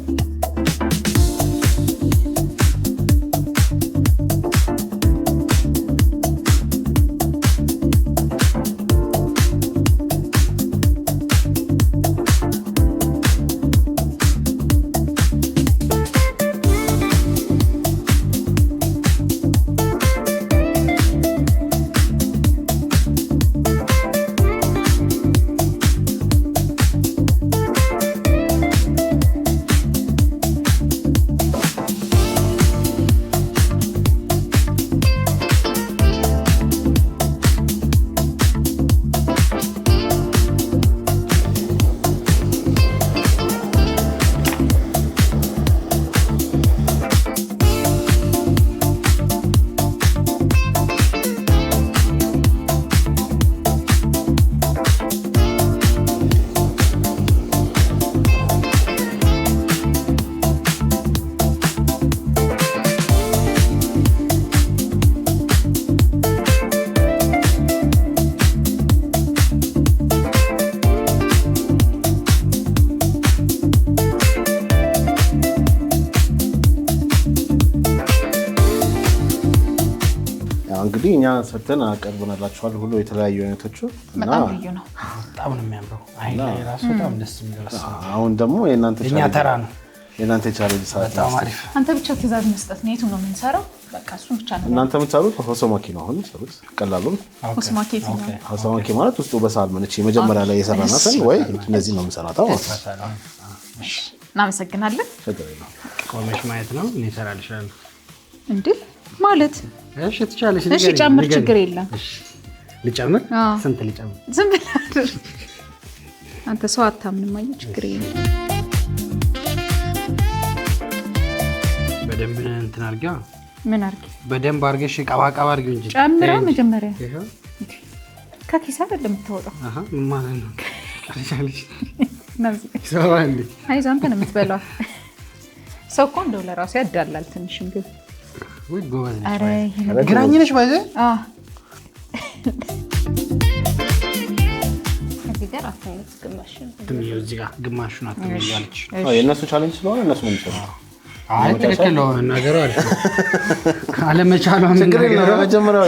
እንግዲህ እኛ ሰርተን አቀርበናላችኋል ሁሉ የተለያዩ አይነቶቹ እና በጣም ልዩ ነው። በጣም ነው የሚያምረው። አይን ላይ ራሱ በጣም ደስ የሚል። አሁን ደግሞ የእናንተ ተራ ነው። የእናንተ ቻሌንጅ ሰዓት በጣም አሪፍ። አንተ ብቻ ትእዛዝ መስጠት ነው። የቱን ነው የምንሰራው? በቃ እሱን ብቻ ነው እናንተ የምትሰሩት ሆሶማኪ ነው። አሁን ሰሩት ቀላሉ ሆሶማኪ ነው። ሆሶማኪ ማለት ውስጡ በሳልመን እቺ መጀመሪያ ላይ የሰራናትን ወይ እነዚህ ነው የምንሰራው። እናመሰግናለን። ቆመሽ ማየት ነው። እኔ እሰራልሻለሁ እንዴ ማለት እሺ፣ ትቻለሽ። እሺ፣ ጨምር፣ ችግር የለም። እሺ፣ ልጨምር? ስንት ልጨምር? ዝም ብለህ አንተ ሰው አታምንም። አየሁ፣ ችግር የለም። በደንብ እንትን አድርጊዋ። ምን አድርጊ? በደንብ አድርገሽ ቀባቀባ አድርጊው እንጂ ጨምራ መጀመሪያ ከኪስ አይደለም የምታወጣው። አሃ ምን ማለት ነው? ቀርሻለሽ። ሰዋንዴ አይዞህ፣ አንተ ነው የምትበላው። ሰው እኮ እንደው ለራሱ ያዳላል ትንሽም ግን ወይ ጎበዝ ነሽ። አረ ግራኝ ነሽ ባይዘ እዚህ ጋር አታይት ግማሽን እዚህ ጋር ግማሹን አትመያለች። የእነሱ ቻሌንጅ ስለሆነ እነሱ ነው የሚሰሩት። አይ ትክክል ነው ነገሩ። አሪፍ አለመቻሏ ምን ነገር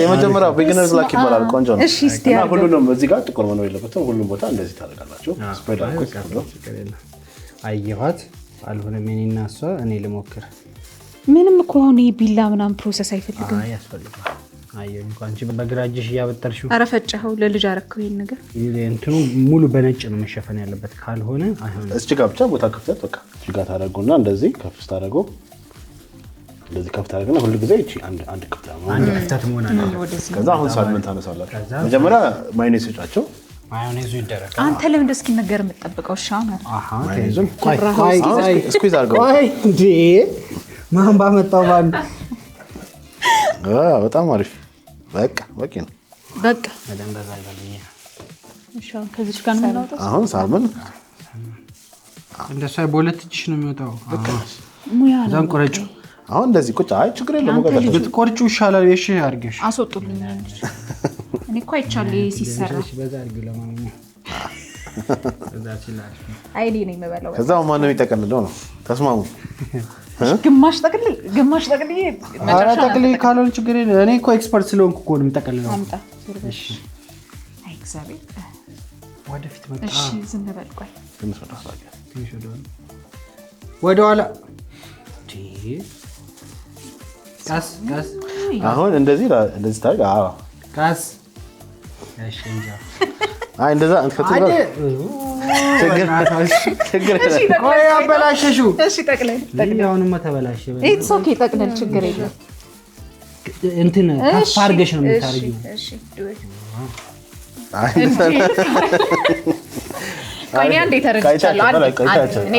የመጀመሪያው ቢግነርስ ላክ ይባላል። ቆንጆ ነው። እሺ፣ እስቲ እና ሁሉንም እዚህ ጋር ጥቁር መኖር የለበትም። ሁሉም ቦታ እንደዚህ ታደርጋላችሁ። ስፕሬድ አድርጎ አየኋት አልሆነም። እኔና እሷ እኔ ልሞክር። ምንም እኮ አሁን ቢላ ምናምን ፕሮሰስ አይፈልግም። አይ ያስፈልጋል። አየሁ እንኳን አንቺ በግራ እጅሽ እያበጠርሽው። ኧረ ፈጨኸው፣ ለልጅ አረከው ይሄን ነገር። እንትኑ ሙሉ በነጭ ነው መሸፈን ያለበት፣ ካልሆነ አይሆንም። እዚህ ጋር ብቻ ቦታ ክፍተት በቃ እዚህ ጋር ታደርጉና እንደዚህ ከፍ ታደርጉ። እንደዚህ ከፍ ታደርጉና ሁሉ ጊዜ እቺ አንድ ክፍተት መሆን አለበት። ከዛ አሁን ሳልመን ታነሳላችሁ። መጀመሪያ ማዮኔዝ ስጫቸው። ማዮኔዙ ይደረጋል። አንተ ለምን እንደው እስኪነገር የምትጠብቀው? እሺ አሁን ማዮኔዙን ስኩዊዝ አድርገው። እንዴ ማን ባመጣው ባንድ። በጣም አሪፍ። በቃ በቂ ነው። በቃ በደንብ ዘልበልኝ። እሺ አሁን ከዚህ ጋር ነው የምናወጣው። አሁን ሳልመን እንደሱ በሁለት እጅሽ ነው የሚወጣው። ሙያ ነው። ዛን ቆረጩ። አሁን እንደዚህ ቁጭ። አይ ችግር የለም። ወቀታችሁ ብትቆርጩ ይሻላል። እሺ አድርገሽ አስወጡልኝ እንጂ እኔ እኮ አይቻለሁ ሲሰራ። በዛ አድርጊው። ለማንኛውም በዛ ሲላል አይኔ ነው የምበላው። ከዛ ማን ነው የሚጠቀልለው ነው? ተስማሙ። ግማሽ ጠቅልል፣ ግማሽ ጠቅልዬ ኧረ ጠቅልዬ ካልሆነ ችግር የለም። እኔ እኮ ኤክስፐርት ስለሆንኩ እኮ ነው የምጠቀልለው። አምጣ። እሺ አይ እግዚአብሔር። ወደፊት መጣ። እሺ ዝም በል። ቆይ ትንሽ ወደ ኋላ ወደ ኋላ። ቀስ ቀስ። አሁን እንደዚህ ታደርግ። አዎ ቀስ። እሺ እንጃ። አይ እንደዛ እንፈትጋ። ችግር የለም። ቆይ አበላሸሽው። እሺ ጠቅልል። አሁንማ ተበላሸ። ኢትስ ኦኬ። ጠቅልል፣ ችግር የለም። እንትን ከፍ አድርገሽ ነው የምታደርጊው። እሺ አይ ቆይ አንዴ ተረድቻለሁ።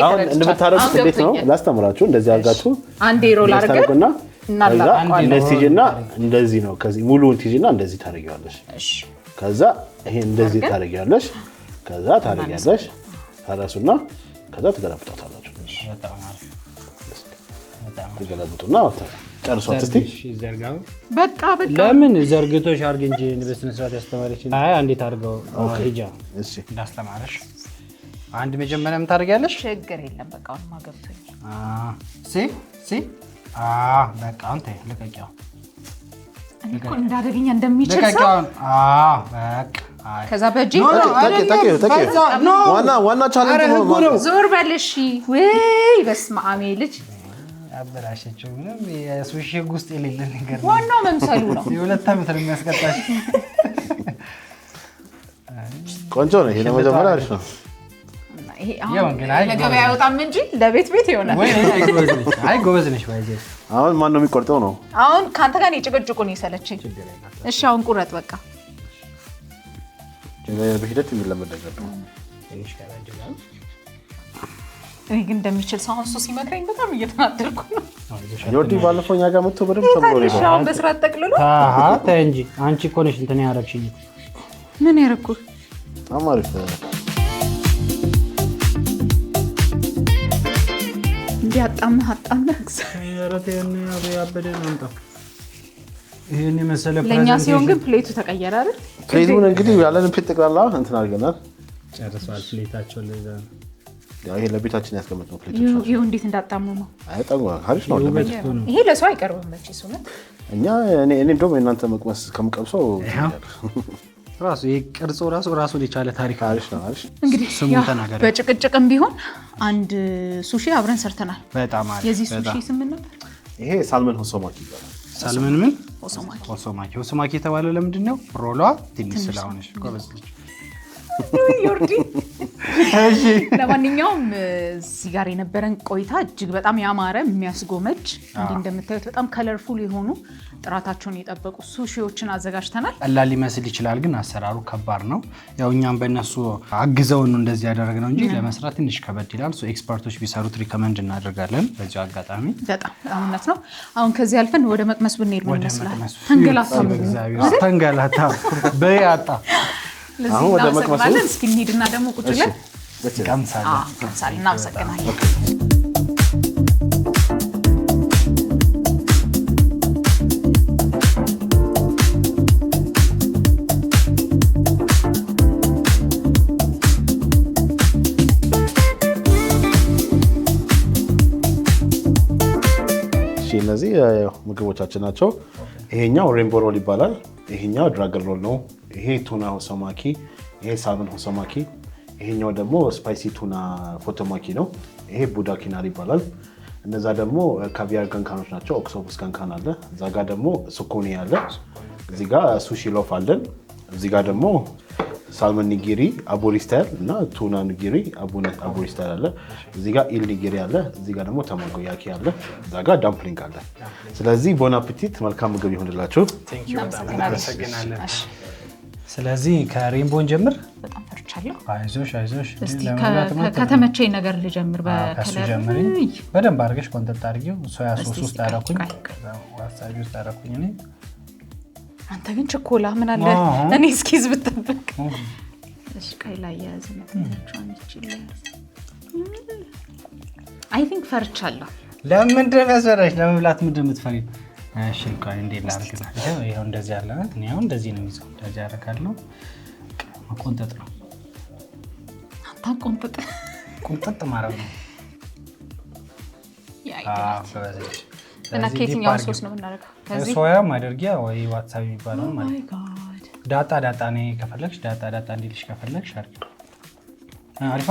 አሁን እንደምታደርጉት እንዴት ነው ላስተምራችሁ። እንደዚህ አድርጋችሁ አንዴ ሮል አድርገን እናላቀዋለን። እንደዚህ ነው። ከዚህ ሙሉውን ትይዥና እንደዚህ ታደርጊዋለሽ። እሺ ከዛ ይሄ እንደዚህ ታደርጊያለሽ። ከዛ ታደርጊያለሽ። ታረሱና ከዛ ትገለብጣታላችሁ። ትገለብጡና ጨርሷት። እስቲ በቃ ለምን ዘርግቶሽ አድርግ እንጂ በስነ ስርዓት ያስተማረች። አይ አንዴት አድርገው ሂጃ። እሺ እንዳስተማረሽ አንድ መጀመሪያ ምን ታደርጊያለሽ? ችግር የለም በቃ አሁን ማገብቶኝ በቃ አንተ ልቀቂው። እኮ እንዳደገኛ እንደሚችል ሰው በቃ ከዛ በእጄ ዋና ቻሌንጅ ነው። ዞር በል እሺ። ወይ በስመ አብ ልጅ አበላሸችው። ምንም የሱሺ ውስጥ የሌለ ነገር ነው። ዋናው መምሰሉ ነው። የሁለት ዓመት ነው የሚያስቀጣሽ። ቆንጆ ነው። ይሄ ለመጀመሪያ አሪፍ ነው። ይሄ አሁን ለገበያ አይወጣም እንጂ ለቤት ይሆናል። አይ ጎበዝ ነሽ ባይዘ። አሁን ማን ነው የሚቆርጠው ነው? አሁን ካንተ ጋር የጭቅጭቁን ይሰለችኝ። እሺ አሁን ቁረጥ በቃ። በሂደት የሚለመድ ነገር ነው። እኔ ግን እንደሚችል ሰው እሱ ሲመክረኝ በጣም እየተናደድኩ ነው። ዮርዲ ባለፈው እኛ ጋር መጥቶ በደንብ ተብሎ ነው። አሁን በስራት ጠቅልሎ ተይ እንጂ አንቺ እኮ ነሽ እንትን ያደረግሽኝ። ምን ያደረኩህ? በጣም አሪፍ እንዲህ አጣምህ ይሄን መሰለ ለኛ ሲሆን ግን ፕሌቱ ተቀየረ አይደል? ፕሌቱን እንግዲህ ያለንን ፕሌት ጠቅላላ እንትን አድርገናል። ጨርሷል ፕሌታቸው ለዛ ነው። ያው ይሄ ለቤታችን ያስቀመጥነው ፕሌት ይሄው እንዴት እንዳጣመው ነው። አይጣም አሪፍ ነው። ይሄ ለሰው አይቀርብም መቼስ ነው። እኔ እንደውም እናንተ መቅመስ ከምቀምሰው ራሱ የቅርጾ ራሱ የቻለ ታሪክ አሪፍ ነው። አሪፍ እንግዲህ ስሙ ተናገረ። በጭቅጭቅም ቢሆን አንድ ሱሺ አብረን ሰርተናል። በጣም አሪፍ። የዚህ ሱሺ ስም ምን ነበር? ይሄ ሳልመን ሆሶማኪ ይባላል። ሳልመን ምን? ሆሶማኪ የተባለው ለምንድን ነው? ሮሏ ትንሽ ስለሆነች ጎበዝ ልጅ። ዮርዲ እሺ። ለማንኛውም እዚህ ጋር የነበረን ቆይታ እጅግ በጣም ያማረ የሚያስጎመጅ እንዲህ እንደምታዩት በጣም ከለርፉል የሆኑ ጥራታቸውን የጠበቁ ሱሺዎችን አዘጋጅተናል። ቀላል ሊመስል ይችላል፣ ግን አሰራሩ ከባድ ነው። ያው እኛም በእነሱ አግዘውን ነው እንደዚህ ያደረግነው እንጂ ለመስራት ትንሽ ከበድ ይላል። ኤክስፐርቶች ቢሰሩት ሪከመንድ እናደርጋለን። በዚሁ አጋጣሚ በጣም እውነት ነው። አሁን ከዚህ አልፈን ወደ መቅመስ ብንሄድ ምን ይመስላል? ተንገላታ በያጣ አሁን ወደ መቅመስ እስኪ እንሂድና ደግሞ ቁጭ ብለን ቀምሳለን። እናመሰግናለን። እነዚህ ምግቦቻችን ናቸው። ይሄኛው ሬንቦ ሮል ይባላል። ይሄኛው ድራገን ሮል ነው። ይሄ ቱና ሆሶማኪ፣ ይሄ ሳልመን ሆሶማኪ፣ ይሄኛው ደግሞ ስፓይሲ ቱና ፎቶማኪ ነው። ይሄ ቡዳ ኪናር ይባላል። እነዛ ደግሞ ካቪያር ገንካኖች ናቸው። ኦክቶፐስ ገንካን አለ። እዛ ጋር ደግሞ ሱኮኒ አለ። እዚህ ጋር ሱሺ ሎፍ አለን። እዚህ ጋር ደግሞ ሳልመን ኒጊሪ አቦሪ ስታይል እና ቱና ኒጊሪ አቦሪ ስታይል አለ። እዚህ ጋር ኢል ኒጊሪ አለ። እዚህ ጋር ደግሞ ተማጎ ያኪ አለ። እዛ ጋር ዳምፕሊንግ አለ። ስለዚህ ቦን አፒቲት፣ መልካም ምግብ ይሁንላችሁ። ስለዚህ ከሬንቦን ጀምር። በጣም ፈርቻለሁ። አይዞሽ ከተመቸኝ ነገር ልጀምር። በከለር በደንብ አድርገሽ ኮንተንት አድርጊው። ሶያ ሶስ ውስጥ አደረኩኝ፣ ዋሳቢ ውስጥ አደረኩኝ እኔ። አንተ ግን ችኮላ ምን አለ እኔ እስኪዝ ብትጠብቅ። እሺ ቀይ ላይ ያዝ መጥቷን ይችላል። አይ ቲንክ ፈርቻለሁ። ለምን እንደፈሰረሽ ለመብላት ምንድን የምትፈሪው? እሺ ቆይ እንዴት ላድርግ? ይሄው እንደዚህ አለ። እኔ አሁን እንደዚህ ነው የሚይዘው። እንደዚህ አደርጋለሁ። መቆንጠጥ ነው። አታቆንጥጥ፣ ቁንጥጥ ማረግ ነው። እና ከየትኛው ሶስ ነው የምናደርገው? ከዚህ ሶያ ማድረጊያ ወይ ዋትሳብ የሚባለው ማለት ነው። ዳጣ ነው ከፈለግሽ፣ ዳጣ እንዲልሽ ከፈለግሽ አድርጊ። አሪፋ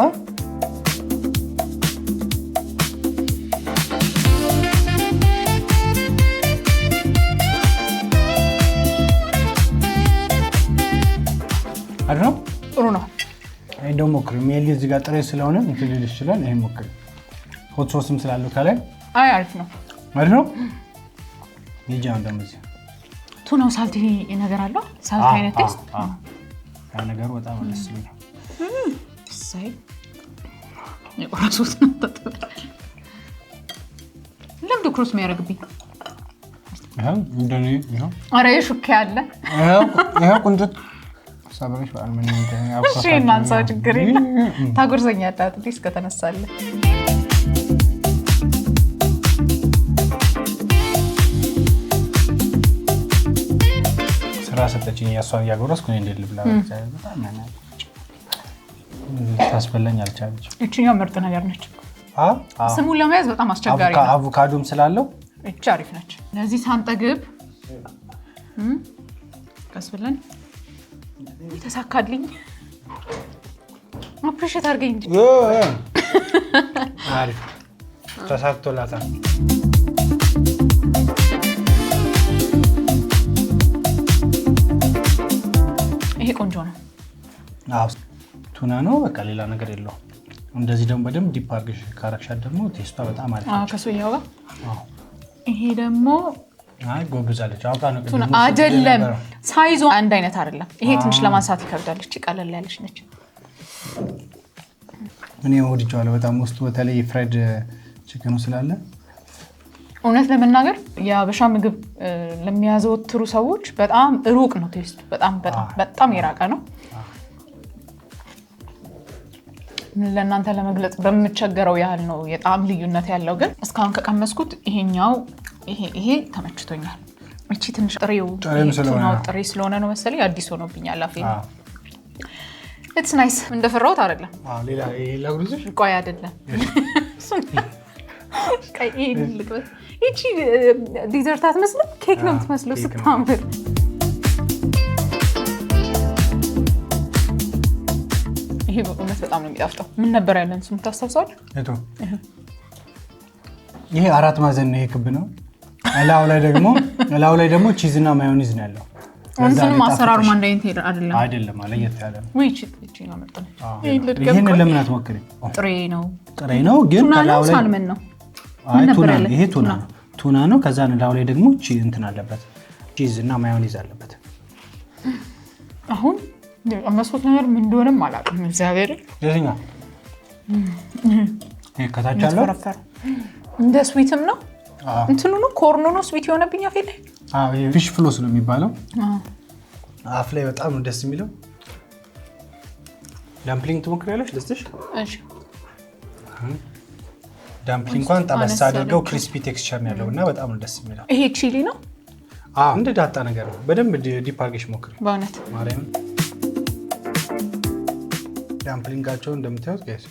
አይደል? ጥሩ ነው። አይ ደግሞ ሞክሪ። ሜሊ እዚህ ጋር ጥሬ ስለሆነ እንትን ሊልሽ ይችላል። ይሄን ሞክሪ። ሆት ሶስም ስላለው ከላይ አይ አሪፍ ነው አይደል? ይጃን ደግሞ እዚህ ቱናው ሳልት ነገር አለው። ሳልት አይነት ቴስት ያ ነገሩ በጣም ደስ ይላል። ሳይ የቆራሱት ነው ተጠቅመን ለምዶ ክሮስ የሚያደርግብኝ እንደኔ ይሄው አረ የሹክ ያለ ይሄው ቁንጥጥ ሳበረሽ ባልምን እንደኔ እሺ እናንሳው ችግር የለም። ታጎርሰኛለህ አትሊስት ከተነሳለህ። ስራ ሰጠችኝ። ያሷን ያጎረስኩ እንዴ ልብላ በጣም ታስበላኝ አልቻለች። እቺኛው ምርጥ ነገር ነች። ስሙን ለመያዝ በጣም አስቸጋሪ ነው። አቮካዶም ስላለው እቺ አሪፍ ነች። ለዚህ ሳንጠግብ ቀስ ብለን ተሳካልኝ። አፕሪሼት አድርገኝ እንጂ አሪፍ ተሳክቶላታል። ይሄ ቆንጆ ነው። ቱና ነው በቃ ሌላ ነገር የለውም። እንደዚህ ደግሞ በደንብ ዲፕ አድርገሽ ካረክሻት ደግሞ ቴስቷ በጣም አሪፍ ነው። ከሶያው ጋር ይሄ ደግሞ ጎብዛለች። አውቃ ነው ቱና አይደለም፣ ሳይዙ አንድ አይነት አይደለም። ይሄ ትንሽ ለማንሳት ይከብዳል። እቺ ቀለል ያለች ነች። እኔ ወድጄዋለሁ በጣም ውስጡ በተለይ ፍራይድ ቺክኑ ስላለ እውነት ለመናገር የአበሻ ምግብ ለሚያዘወትሩ ሰዎች በጣም ሩቅ ነው ቴስቱ። በጣም የራቀ ነው። ለእናንተ ለመግለጽ በምቸገረው ያህል ነው የጣም ልዩነት ያለው። ግን እስካሁን ከቀመስኩት ይሄ ተመችቶኛል። እቺ ትንሽ ጥሬ ስለሆነ ነው መሰለኝ አዲስ ሆኖብኛል አፌ። ኢትስ ናይስ። እንደፈራሁት አይደለም። ሌላ ለጉልዝሽ ቆይ አይደለም። ይቺ ዲዘርት አትመስልም? ኬክ ነው የምትመስለው ስታምር። ይሄ በእውነት በጣም ነው የሚጣፍጠው። ምን ነበር ያለን ስሙ ታስታውሳለህ? ይሄ 4 ማዕዘን ነው። ይሄ ክብ ነው። እላው ላይ ደግሞ ቺዝ እና ማዮኒዝ ነው ያለው። እንትንም አሰራሩ አንድ አይነት አይደለም ለየት ያለ ነው። ወይ እቺ ነው መጣለ። ይሄን ለምን አትሞክሪም? ጥሬ ነው ግን ከላው ላይ ሳልመን ነው። ይሄ ቱና ነው። ከዛ እላው ላይ ደግሞ እንትን አለበት ቺዝ እና ማዮኒዝ አለበት። አሁን መስኮት ነገር ምን እንደሆነም አላውቅም። እግዚአብሔር ለዚህኛ ይሄ ከታች አለው እንደ ስዊትም ነው እንትኑ ነው ኮርኑ ነው ስዊት የሆነብኝ አፌ ላይ። ይሄ ፊሽ ፍሎስ ነው የሚባለው። አፍ ላይ በጣም ነው ደስ የሚለው። ዳምፕሊንግ ትሞክሪያለሽ? ደስሽ? እሺ። ዳምፕሊንግ እንኳን ጠበስ አድርገው ክሪስፒ ቴክስቸር ነው ያለውና በጣም ነው ደስ የሚለው። ይሄ ቺሊ ነው? እንደ ዳጣ ነገር ነው። በደንብ ዲፕ አድርገሽ ሞክሪ በእውነት ማርያም። ዳምፕሊንጋቸው እንደምታዩት ጋይስ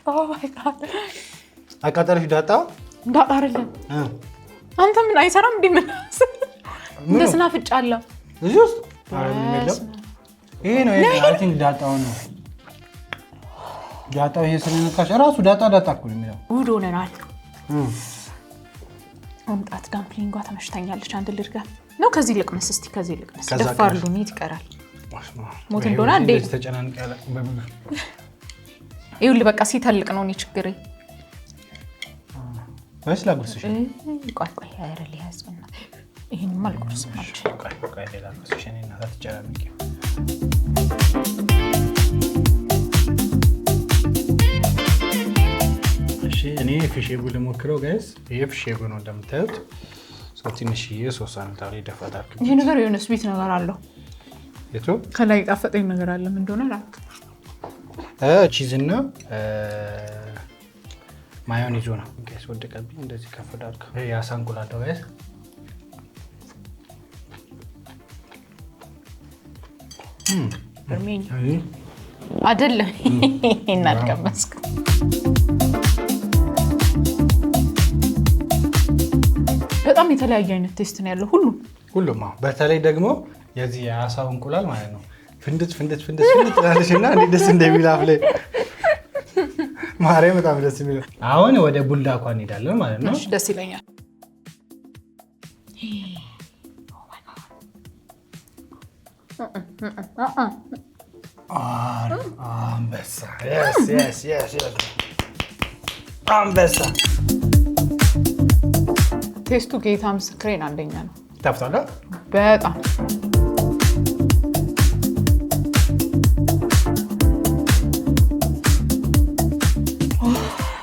ኦ ማይ ጋድ አቃጠለሽ? ዳጣ አይደለም። አንተ ምን አይሰራም እንዴ? ምን እንደ ስናፍጫለሁ እዚህ ውስጥ ይሄ ነው። አይ ቲንክ ዳጣው ነው። ዳጣው ይሄ ስለነካሽ እራሱ ዳጣ እኮ ነው የሚለው። ውድ ሆነናል። ወንጣት ዳምፕሊንጓ ተመሽታኛለች። አንድ ልድጋ ነው። ከዚህ ልቅመስ እስቲ። ከዚህ ልቅመስ ደፋር ሉኒት ይቀራል። ሞት እንደሆነ አንዴ ተጨናንቅ ያለ በምግብ ይኸውልህ በቃ ሲተልቅ ነው እኔ ችግሬ። ወይስ ላጉርስሽ? ቆይ አይደል ያዝና ይሄንማ አልጎርስም አልችልም። ቆይ ሌላ ጉርስሽ እኔ እና ተጨናንቂ። እሺ እኔ ፊሼቡ ልሞክረው ጋይስ። ይሄ ፊሼቡ ነው እንደምታዩት። ትንሽዬ ሶስ አንታሪ ደፋታል። ይሄ ነገር የሆነ ስዊት ነገር አለው። የቱ ከላይ ጣፈጠኝ ነገር አለ። ምን እንደሆነ አላውቅም። ቺዝ እና ማዮኔዝ ነው ጋይስ። ወደቀብኝ እንደዚህ ከፍ ዳርክ። ይሄ ያሳ እንቁላል ነው ጋይስ። በርሜኝ አይደለም እናልቀመስክ። በጣም የተለያየ አይነት ቴስት ነው ያለው ሁሉም። በተለይ ደግሞ የዚህ የአሳው እንቁላል ማለት ነው ፍንድት ትላለችና እንዴት ደስ እንደሚል አፍ ላይ ማርያም በጣም ደስ የሚለው። አሁን ወደ ቡልዳኳ እንሄዳለን ማለት ነው። እሺ ደስ ይለኛል። አንበሳ አንበሳ ቴስቱ ጌታ ምስክሬን አንደኛ ነው። ታፍታለ በጣም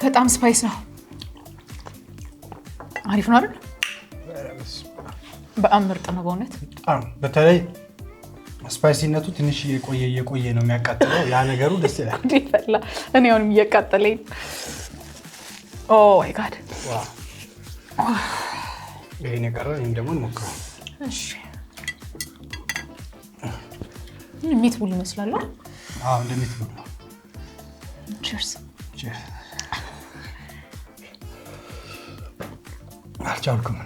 በጣም ስፓይስ ነው። አሪፍ ነው አይደል? በጣም ምርጥ ነው በእውነት። በተለይ ስፓይሲነቱ ትንሽ እየቆየ ነው የሚያቃጥለው። ያ ነገሩ ደስ ይላል። ይፈላ እኔ አሁንም እያቃጠለኝ። ኦ ማይ ጋድ ይሄን የቀረው እኔም ደግሞ እንሞክረው። እሺ ሚትቡል ይመስላል። እንደሚትቡል ነው። ቺርስ ቺርስ። አልቻልኩም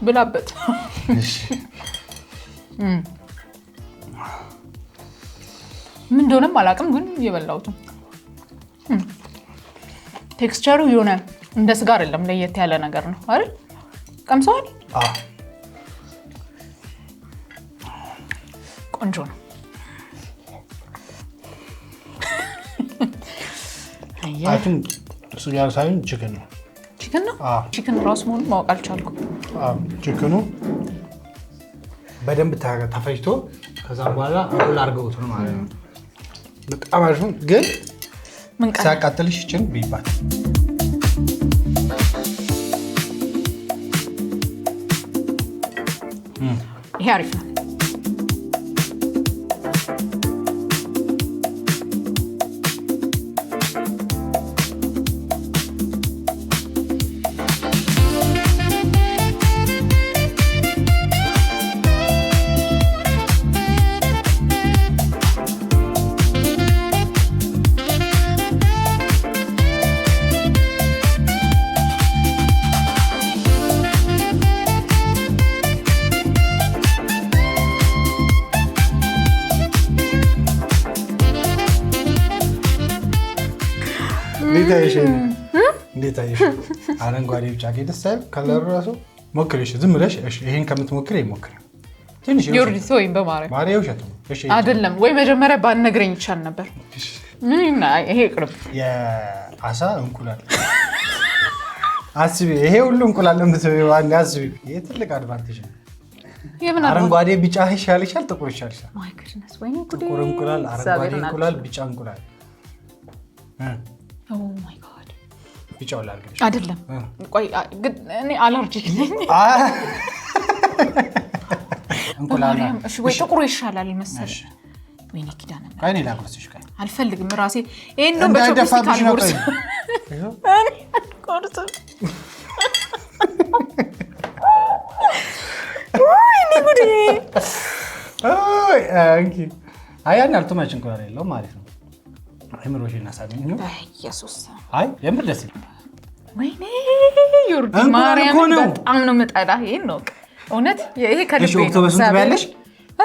ብላበት። እሺ ምን እንደሆነም አላውቅም፣ ግን የበላሁት ቴክስቸሩ የሆነ እንደ ስጋ አይደለም፣ ለየት ያለ ነገር ነው አይደል? ቀምሰዋል? ቆንጆ ነው። አሁን ስጋ ሳይሆን ቺክን ነው። ቺክን ነው? ቺክን ራሱ መሆኑን ማወቅ አልቻልኩም። ቺክኑ በደንብ ተፈጭቶ ከዛ በኋላ ሮል አድርገውት ነው ማለት ነው። በጣም አሪፍ ነው። ግን ሲያቃጥልሽ ይችን ቢባል ይሄ አሪፍ ነው። እንዴት አይሽ? አረንጓዴ ብቻ ደስ አይል? ከለሩ ራሱ ሞክሪሽ። ዝም ብለሽ እሺ፣ ይሄን ከምትሞክሪ ይሞክሪ። ትንሽ ዮርዲት ወይም በማርያም ውሸት ነው። እሺ አይደለም ወይ? መጀመሪያ ባነግረኝ ይቻል ነበር። ምን ይሄ ቅርብ የአሳ እንቁላል አስቢ። ይሄ ሁሉ እንቁላል ለምትበይው አንድ አስቢ። ይሄ ትልቅ አድቫንቴጅ ነው። አረንጓዴ ቢጫ ይሻልሻል፣ ጥቁር ይሻልሻል። ማይ ጉድነስ ወይ ነው ጥቁር እንቁላል፣ አረንጓዴ እንቁላል፣ ቢጫ እንቁላል። ኦ ማይ ጋድ ቢጫው ላልግልሽ አይደለም። ቆይ እኔ አለርጂክ ነኝ። እንቁላል እሺ፣ ወይ ጥቁሩ ይሻላል መሰለኝ። ወይኔ ኪዳነ ምሕረት ካይኔ ላጎርስሽ ካይ አልፈልግም። ራሴ ይሄን ነው በቾፕስቲክ አልጎርስ። ወይኔ ጉዴ! አንቺ አያን አልተማች እንቁላል የለውም ማለት ነው። አይምሮሽና ሳቢኝ ኢየሱስ አይ የምር ደስ ይላል። ወይኔ ዮርዲ ማርያም በጣም ነው የምጠላ። ይሄን ነው እውነት። ይሄ ከልቤ ነው። ኦክቶበር ስንት ባያለሽ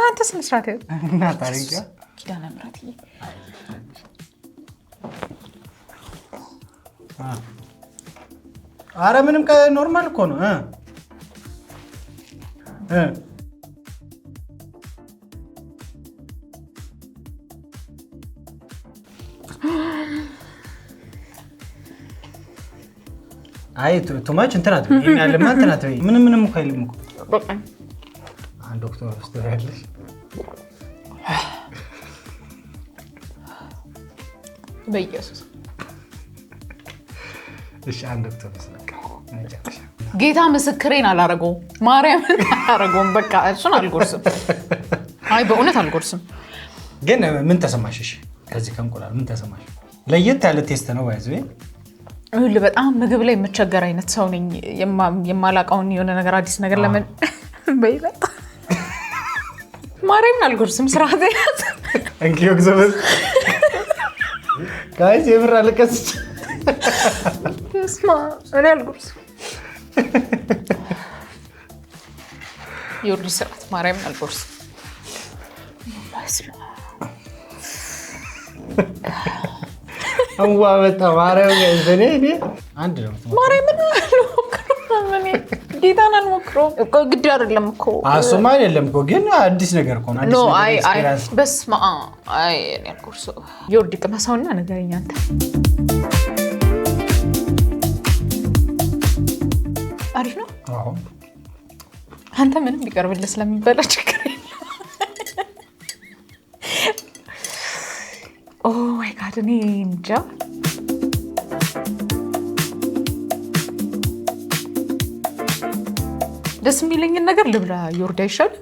አንተ ስነ ስርዓት እና ታሪካ ኪዳነ ምሕረት አረ ምንም ኖርማል እኮ ነው። አይ ቱማች እንትን አትበይ። ይሄን ያለማ እንትን አትበይ። ምንም እኮ አይልም እኮ በቃ አንድ ዶክተር ያለሽ በኢየሱስ እሺ፣ አንድ ዶክተር በቃ ጌታ ምስክሬን አላረገውም፣ ማርያምን አላረገውም። በቃ እሱን አልጎርስም። አይ በእውነት አልጎርስም። ግን ምን ተሰማሽ? እሺ ከዚህ ከእንቁላል ምን ተሰማሽ? ለየት ያለ ቴስት ነው ባይዘ ሁሉ በጣም ምግብ ላይ የምቸገር አይነት ሰው ነኝ። የማላውቀውን የሆነ ነገር አዲስ ነገር ለምን በይበጣ ማርያምን አልጎርስም። ስርዓት ያዝ እንኪዮ ግዘበዝ ጋይስ የምር አለቀስ ስማ እኔ አልጎርስም። ዮርዲ ስርዓት ማርያምን አልጎርስም። አንዋ በጣ ማርያም ጋይስ እኔ አንድ ነው ማርያምን ጌታን አልሞክረውም እኮ ግድ አይደለም እኮ አሱማ አይደለም እኮ ግን አዲስ ነገር እኮ ነው። አዲስ ነገር ኤክስፒሪየንስ በስማ አይ እኔ አልጎርሰው። ዮርዲ ቅመሰውና ንገረኝ አንተ። አሪፍ ነው። አዎ አንተ ምንም ቢቀርብልህ ስለሚበላ ችግር የለም። ኦ ማይ ጋድ እኔ እንጃ። ደስ የሚለኝን ነገር ልብላ። ዮርዲ አይሻል?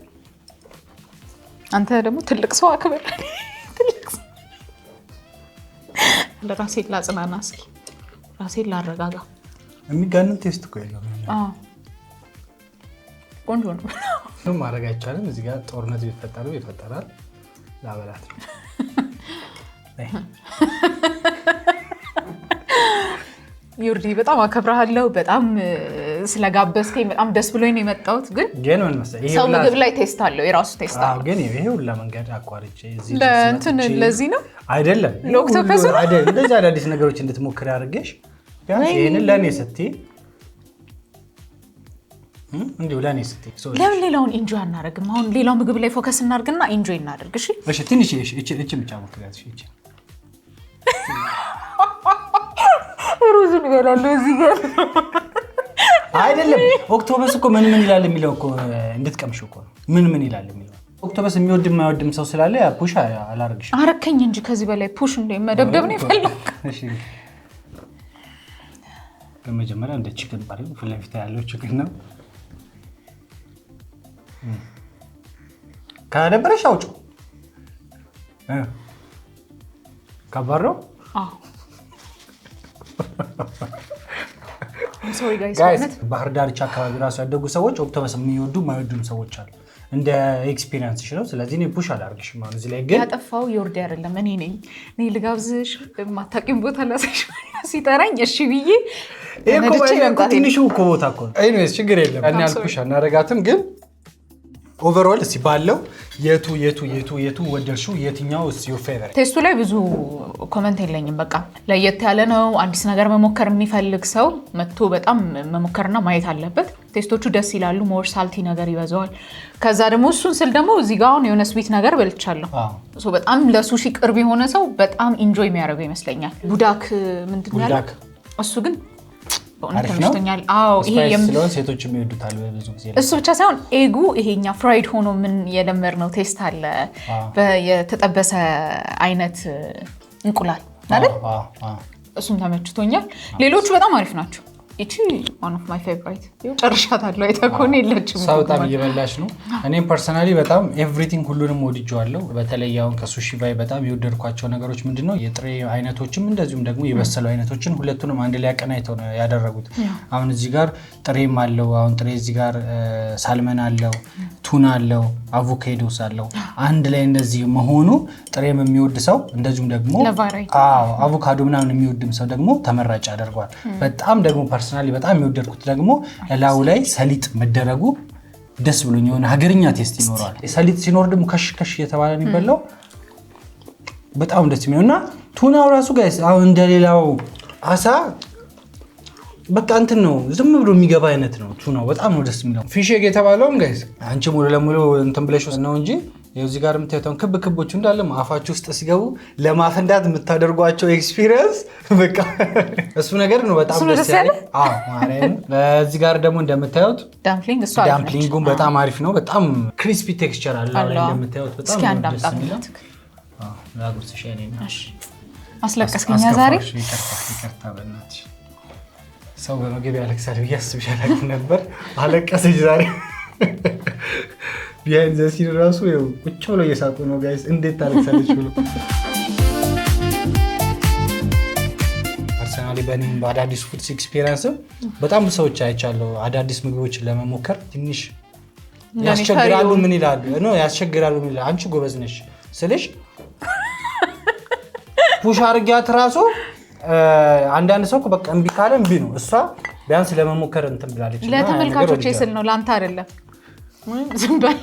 አንተ ደግሞ ትልቅ ሰው አክብር። ትልቅ ሰው ለራሴን ላጽናና፣ እስኪ ራሴን ላረጋጋ። የሚጋነን ቴስት እኮ የለውም። አዎ ቆንጆ ነው። ምንም ማድረግ አይቻልም። እዚህ ጋር ጦርነት ቢፈጠሩ ይፈጠራል። ላበላት ነው። ዮርዲ በጣም አከብራለሁ። በጣም ስለጋበዝከኝ በጣም ደስ ብሎኝ ነው የመጣሁት። ግን ምን መሰለኝ ሰው ምግብ ላይ ቴስት አለው፣ የራሱ ቴስት አለው። ግን ይሄ ሁላ መንገድ አቋርጬ እዚህ ለእንትን ለዚህ ነው አይደለም ለኦክቶፐስ ነው አይደለም። እንደዚህ አዳዲስ ነገሮች እንድትሞክር አድርገሽ ቢያንስ ይሄንን ለኔ ስትይ እንዲሁ ለኔ ስትይ ለምን ሌላውን ኢንጆይ አናደርግም? አሁን ሌላው ምግብ ላይ ፎከስ እናድርግና ኢንጆይ እናደርግ። እሺ ትንሽ እቺ ብቻ ሞክሪያት። እቺ ሩዙን እበላለሁ እዚህ ጋር አይደለም። ኦክቶፐስ እኮ ምን ይላል የሚለው እኮ እንድትቀምሽው እኮ ነው። ምን ይላል የሚለው ኦክቶፐስ የሚወድም የማይወድም ሰው ስላለ ያ ፑሽ አላረግሽ አረከኝ እንጂ ከዚህ በላይ ፑሽ እንደ መደብደብ ነው የፈለክ። እሺ በመጀመሪያ እንደ ቺክን ባሪ ፍለፊታ ያለው ቺክን ነው። ካደበረሽ አውጪው ከባድ ነው። ሶሪ ጋይስ ባህር ዳርቻ አካባቢ ራሱ ያደጉ ሰዎች ኦክቶፐስ የሚወዱ የማይወዱም ሰዎች አሉ። እንደ ኤክስፒሪየንስ ነው። ስለዚህ እኔ ፑሽ አላርግሽም። ማለት እዚህ ላይ ግን ያጠፋው ዮርዲ አይደለም እኔ ነኝ። እኔ ልጋብዝሽ ማታቂም ቦታ ላሳይሽ ሲጠራኝ እሺ ብዬ ትንሹ እኮ ቦታ እኮ ነው። ኤኒዌይስ ችግር የለም። እኔ አልኩሽ አናረጋትም። ግን ኦቨርኦል እስኪ ባለው የቱ ወደድሽው? የትኛው is your favorite? ቴስቱ ላይ ብዙ ኮመንት የለኝም። በቃ ለየት ያለ ነው። አዲስ ነገር መሞከር የሚፈልግ ሰው መጥቶ በጣም መሞከርና ማየት አለበት። ቴስቶቹ ደስ ይላሉ። ሞር ሳልቲ ነገር ይበዛዋል። ከዛ ደግሞ እሱን ስል ደግሞ እዚህ ጋር አሁን የሆነ ስዊት ነገር በልቻለሁ። በጣም ለሱሺ ቅርብ የሆነ ሰው በጣም ኢንጆይ የሚያደርገው ይመስለኛል። ቡዳክ ምንድን ነው ያለው? እሱ ግን በእውነት ተመችቶኛል። አዎ ይሄ ስለሆነ ሴቶች የሚወዱታል ብዙ ጊዜ። እሱ ብቻ ሳይሆን ኤጉ ይሄኛ ፍራይድ ሆኖ ምን የለመድነው ቴስት አለ የተጠበሰ አይነት እንቁላል አይደል? እሱም ተመችቶኛል። ሌሎቹ በጣም አሪፍ ናቸው። እቺ one of my favorite ጨርሻታለሁ። አይተኮን የለችም። ሰው በጣም እየበላሽ ነው። እኔም ፐርሰናሊ በጣም ኤቭሪቲንግ ሁሉንም ወድጄዋለሁ። በተለይ አሁን ከሱሺ ቫይብ በጣም የወደድኳቸው ነገሮች ምንድነው የጥሬ አይነቶችም እንደዚሁም ደግሞ የበሰሉ አይነቶችን ሁለቱንም አንድ ላይ አቀናይተው ነው ያደረጉት። አሁን እዚህ ጋር ጥሬም አለው። አሁን ጥሬ እዚህ ጋር ሳልመን አለው፣ ቱና አለው፣ አቮካዶስ አለው። አንድ ላይ እንደዚህ መሆኑ ጥሬም የሚወድ ሰው እንደዚሁም ደግሞ አቮካዶ ምናምን የሚወድም ሰው ደግሞ ተመራጭ ያደርገዋል። በጣም ደግሞ ፐርሰናሊ በጣም የወደድኩት ደግሞ ላዩ ላይ ሰሊጥ መደረጉ ደስ ብሎኝ የሆነ ሀገርኛ ቴስት ይኖረዋል። ሰሊጥ ሲኖር ደግሞ ከሽ እየተባለ የሚበላው በጣም ደስ የሚሆንና ቱናው ራሱ ጋይስ አሁን እንደሌላው አሳ በቃ እንትን ነው ዝም ብሎ የሚገባ አይነት ነው። ቱናው በጣም ነው ደስ የሚለው። ፊሽ ኤግ የተባለውም ጋይስ አንቺ ሙሉ ለሙሉ እንትን ብለሽ ነው እንጂ እዚህ ጋር የምታዩት ክቦቹ እንዳለ አፋችሁ ውስጥ ሲገቡ ለማፈንዳት የምታደርጓቸው ኤክስፒሪየንስ በቃ እሱ ነገር ነው በጣም ደስ ያለኝ። ማርያም እዚህ ጋር ደግሞ እንደምታዩት ዳምፕሊንጉም በጣም አሪፍ ነው። በጣም ክሪስፒ ቴክስቸር አለው እንደምታዩት በጣም ደስ የሚለው። ላጉርስሽ እኔና አስለቀስከኝ ዛሬ። ይቅርታ በእናትሽ። ሰው በመገብ ያለቅሳል ብዬ አስቤ አላውቅም ነበር። አለቀሰች ዛሬ። ቢሃይንድ ዘ ሲን ራሱ ቁጭ ብሎ እየሳቁ ነው ጋይስ። እንዴት ታለቅሳለች ብሎ ፐርሰናሊ በእኔም በአዳዲስ ፉድስ ኤክስፒሪየንስ በጣም ሰዎች አይቻለሁ። አዳዲስ ምግቦችን ለመሞከር ትንሽ ያስቸግራሉ። ምን ይላሉ ነው ያስቸግራሉ። ምን ይላሉ? አንቺ ጎበዝ ነሽ ስልሽ ፑሽ አድርጊያት ራሱ አንዳንድ ሰው በቃ እምቢ ካለ እምቢ ነው። እሷ ቢያንስ ለመሞከር እንትን ብላለች። ለተመልካቾች ስል ነው ለአንተ አይደለም። ዝም በል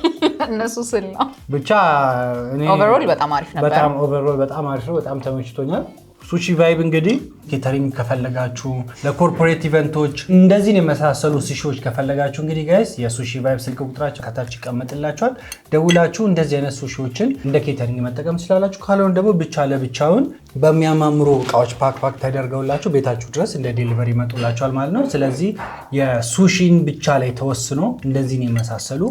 እነሱ ስል ነው። ብቻ ኦቨርኦል በጣም አሪፍ ነበር። በጣም ኦቨርኦል በጣም አሪፍ ነው። በጣም ተመችቶኛል። ሱሺ ቫይብ እንግዲህ ኬተሪንግ ከፈለጋችሁ ለኮርፖሬት ኢቨንቶች እንደዚህ የመሳሰሉ ሱሺዎች ከፈለጋችሁ እንግዲህ ጋይስ የሱሺ ቫይብ ስልክ ቁጥራቸው ከታች ይቀመጥላችኋል። ደውላችሁ እንደዚህ አይነት ሱሺዎችን እንደ ኬተሪንግ መጠቀም ትችላላችሁ። ካልሆነ ደግሞ ብቻ ለብቻውን በሚያማምሩ እቃዎች ፓክ ተደርገውላችሁ ቤታችሁ ድረስ እንደ ዴሊቨሪ ይመጡላችኋል ማለት ነው። ስለዚህ የሱሺን ብቻ ላይ ተወስኖ እንደዚህ የመሳሰሉ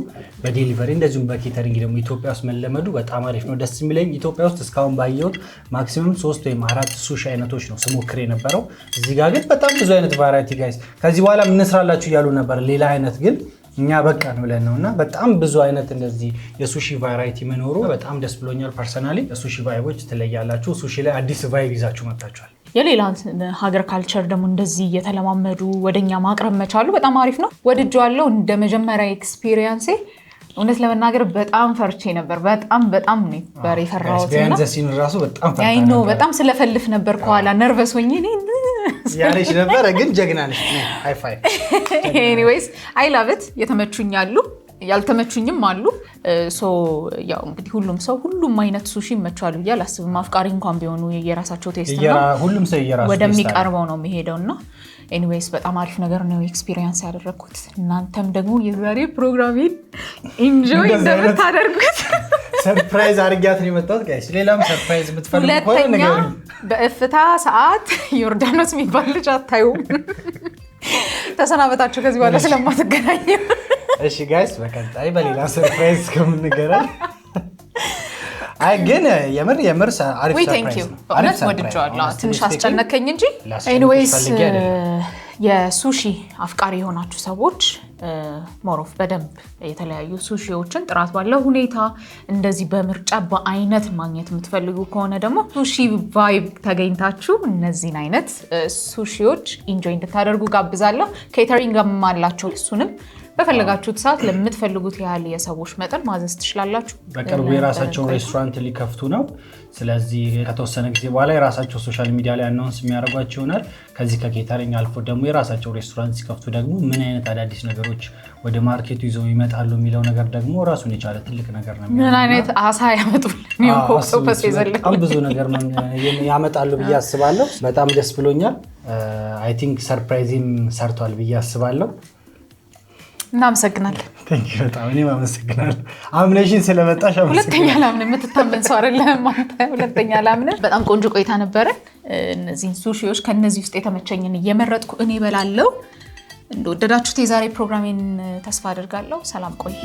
በዴሊቨሪ እንደዚሁም በኬተሪንግ ደግሞ ኢትዮጵያ ውስጥ መለመዱ በጣም አሪፍ ነው። ደስ የሚለኝ ኢትዮጵያ ውስጥ እስካሁን ባየሁት ማክሲመም 3 ወይም 4 ሱሺ አይነቶች ነው ስሞክር የነበረው። እዚህ ጋር ግን በጣም ብዙ አይነት ቫራይቲ ጋይስ። ከዚህ በኋላ ምን እንስራላችሁ እያሉ ነበር ሌላ አይነት ግን እኛ በቃን ብለን ነውና በጣም ብዙ አይነት እንደዚህ የሱሺ ቫራይቲ መኖሩ በጣም ደስ ብሎኛል። ፐርሰናሊ ሱሺ ቫይቦች ትለያላችሁ። ሱሺ ላይ አዲስ ቫይብ ይዛችሁ መጣችኋል። የሌላ ሀገር ካልቸር ደግሞ እንደዚህ እየተለማመዱ ወደኛ ማቅረብ መቻሉ በጣም አሪፍ ነው። ወድጄዋለሁ። እንደ መጀመሪያ ኤክስፒሪየንሴ እውነት ለመናገር በጣም ፈርቼ ነበር። በጣም ነበር የፈራሁትና ዘሲን ራሱ በጣም ፈርታ አይ ኖ በጣም ስለፈልፍ ነበር ከኋላ ነርቨስ ሆኜ ያለሽ ነበር ግን ጀግና ነሽ። ሃይ ፋይ። ኤኒዌይስ አይ ላቭ ኢት። የተመቹኛሉ ያልተመቹኝም አሉ። ሶ ያው እንግዲህ ሁሉም አይነት ሱሺ ይመቻሉ ብዬ አላስብም። አፍቃሪ እንኳን ቢሆኑ የራሳቸው ቴስት ነው። ሁሉም ሰው የራሱ ወደሚቀርበው ነው የሚሄደውና ኤኒዌይስ በጣም አሪፍ ነገር ነው ኤክስፒሪየንስ ያደረኩት። እናንተም ደግሞ የዛሬ ፕሮግራሜን ኢንጆይ እንደምታደርጉት ሰርፕራይዝ አድርጊያት ነው የመጣሁት ጋይስ። ሌላም ሰርፕራይዝ የምትፈልጉ ከሆነ ነገር በእፍታ ሰዓት ዮርዳኖስ የሚባል ልጅ አታዩም። ተሰናበታችሁ ከዚህ በኋላ ስለማትገናኙ። እሺ ጋይስ በቀጣይ በሌላ ሰርፕራይዝ እስከምንገናኝ አይ ግን የምር አሪፍ ሰርፕራይዝ ነው። እውነት ወድጄዋለሁ። ትንሽ አስጨነቀኝ እንጂ ኤኒዌይስ የሱሺ አፍቃሪ የሆናችሁ ሰዎች ሞሮፍ በደንብ የተለያዩ ሱሺዎችን ጥራት ባለው ሁኔታ እንደዚህ በምርጫ በአይነት ማግኘት የምትፈልጉ ከሆነ ደግሞ ሱሺ ቫይብ ተገኝታችሁ እነዚህን አይነት ሱሺዎች ኢንጆይ እንድታደርጉ ጋብዛለሁ። ኬተሪንግም አላቸው። እሱንም በፈለጋችሁት ሰዓት ለምትፈልጉት ያህል የሰዎች መጠን ማዘዝ ትችላላችሁ። በቅርቡ የራሳቸው ሬስቶራንት ሊከፍቱ ነው። ስለዚህ ከተወሰነ ጊዜ በኋላ የራሳቸው ሶሻል ሚዲያ ላይ አናውንስ የሚያደርጓቸው ይሆናል። ከዚህ ከኬተሪንግ አልፎ ደግሞ የራሳቸው ሬስቶራንት ሲከፍቱ ደግሞ ምን አይነት አዳዲስ ነገሮች ወደ ማርኬቱ ይዘው ይመጣሉ የሚለው ነገር ደግሞ ራሱን የቻለ ትልቅ ነገር ነው። ምን አይነት አሳ ያመጡልን ኦክቶፐስ ይዘልን በጣም ብዙ ነገር ያመጣሉ ብዬ አስባለሁ። በጣም ደስ ብሎኛል። አይ ቲንክ ሰርፕራይዝም ሰርቷል ብዬ አስባለሁ። እናመሰግናለን። በጣም እኔም አመሰግናለሁ። አምነሽን ስለመጣሽ አመሰግናለሁ። ሁለተኛ ላምን የምትታመን ሰው አይደለም አንተ። ሁለተኛ ላምን በጣም ቆንጆ ቆይታ ነበረ። እነዚህን ሱሺዎች ከነዚህ ውስጥ የተመቸኝን እየመረጥኩ እኔ እበላለሁ። እንደወደዳችሁት የዛሬ ፕሮግራሜን ተስፋ አድርጋለሁ። ሰላም ቆይ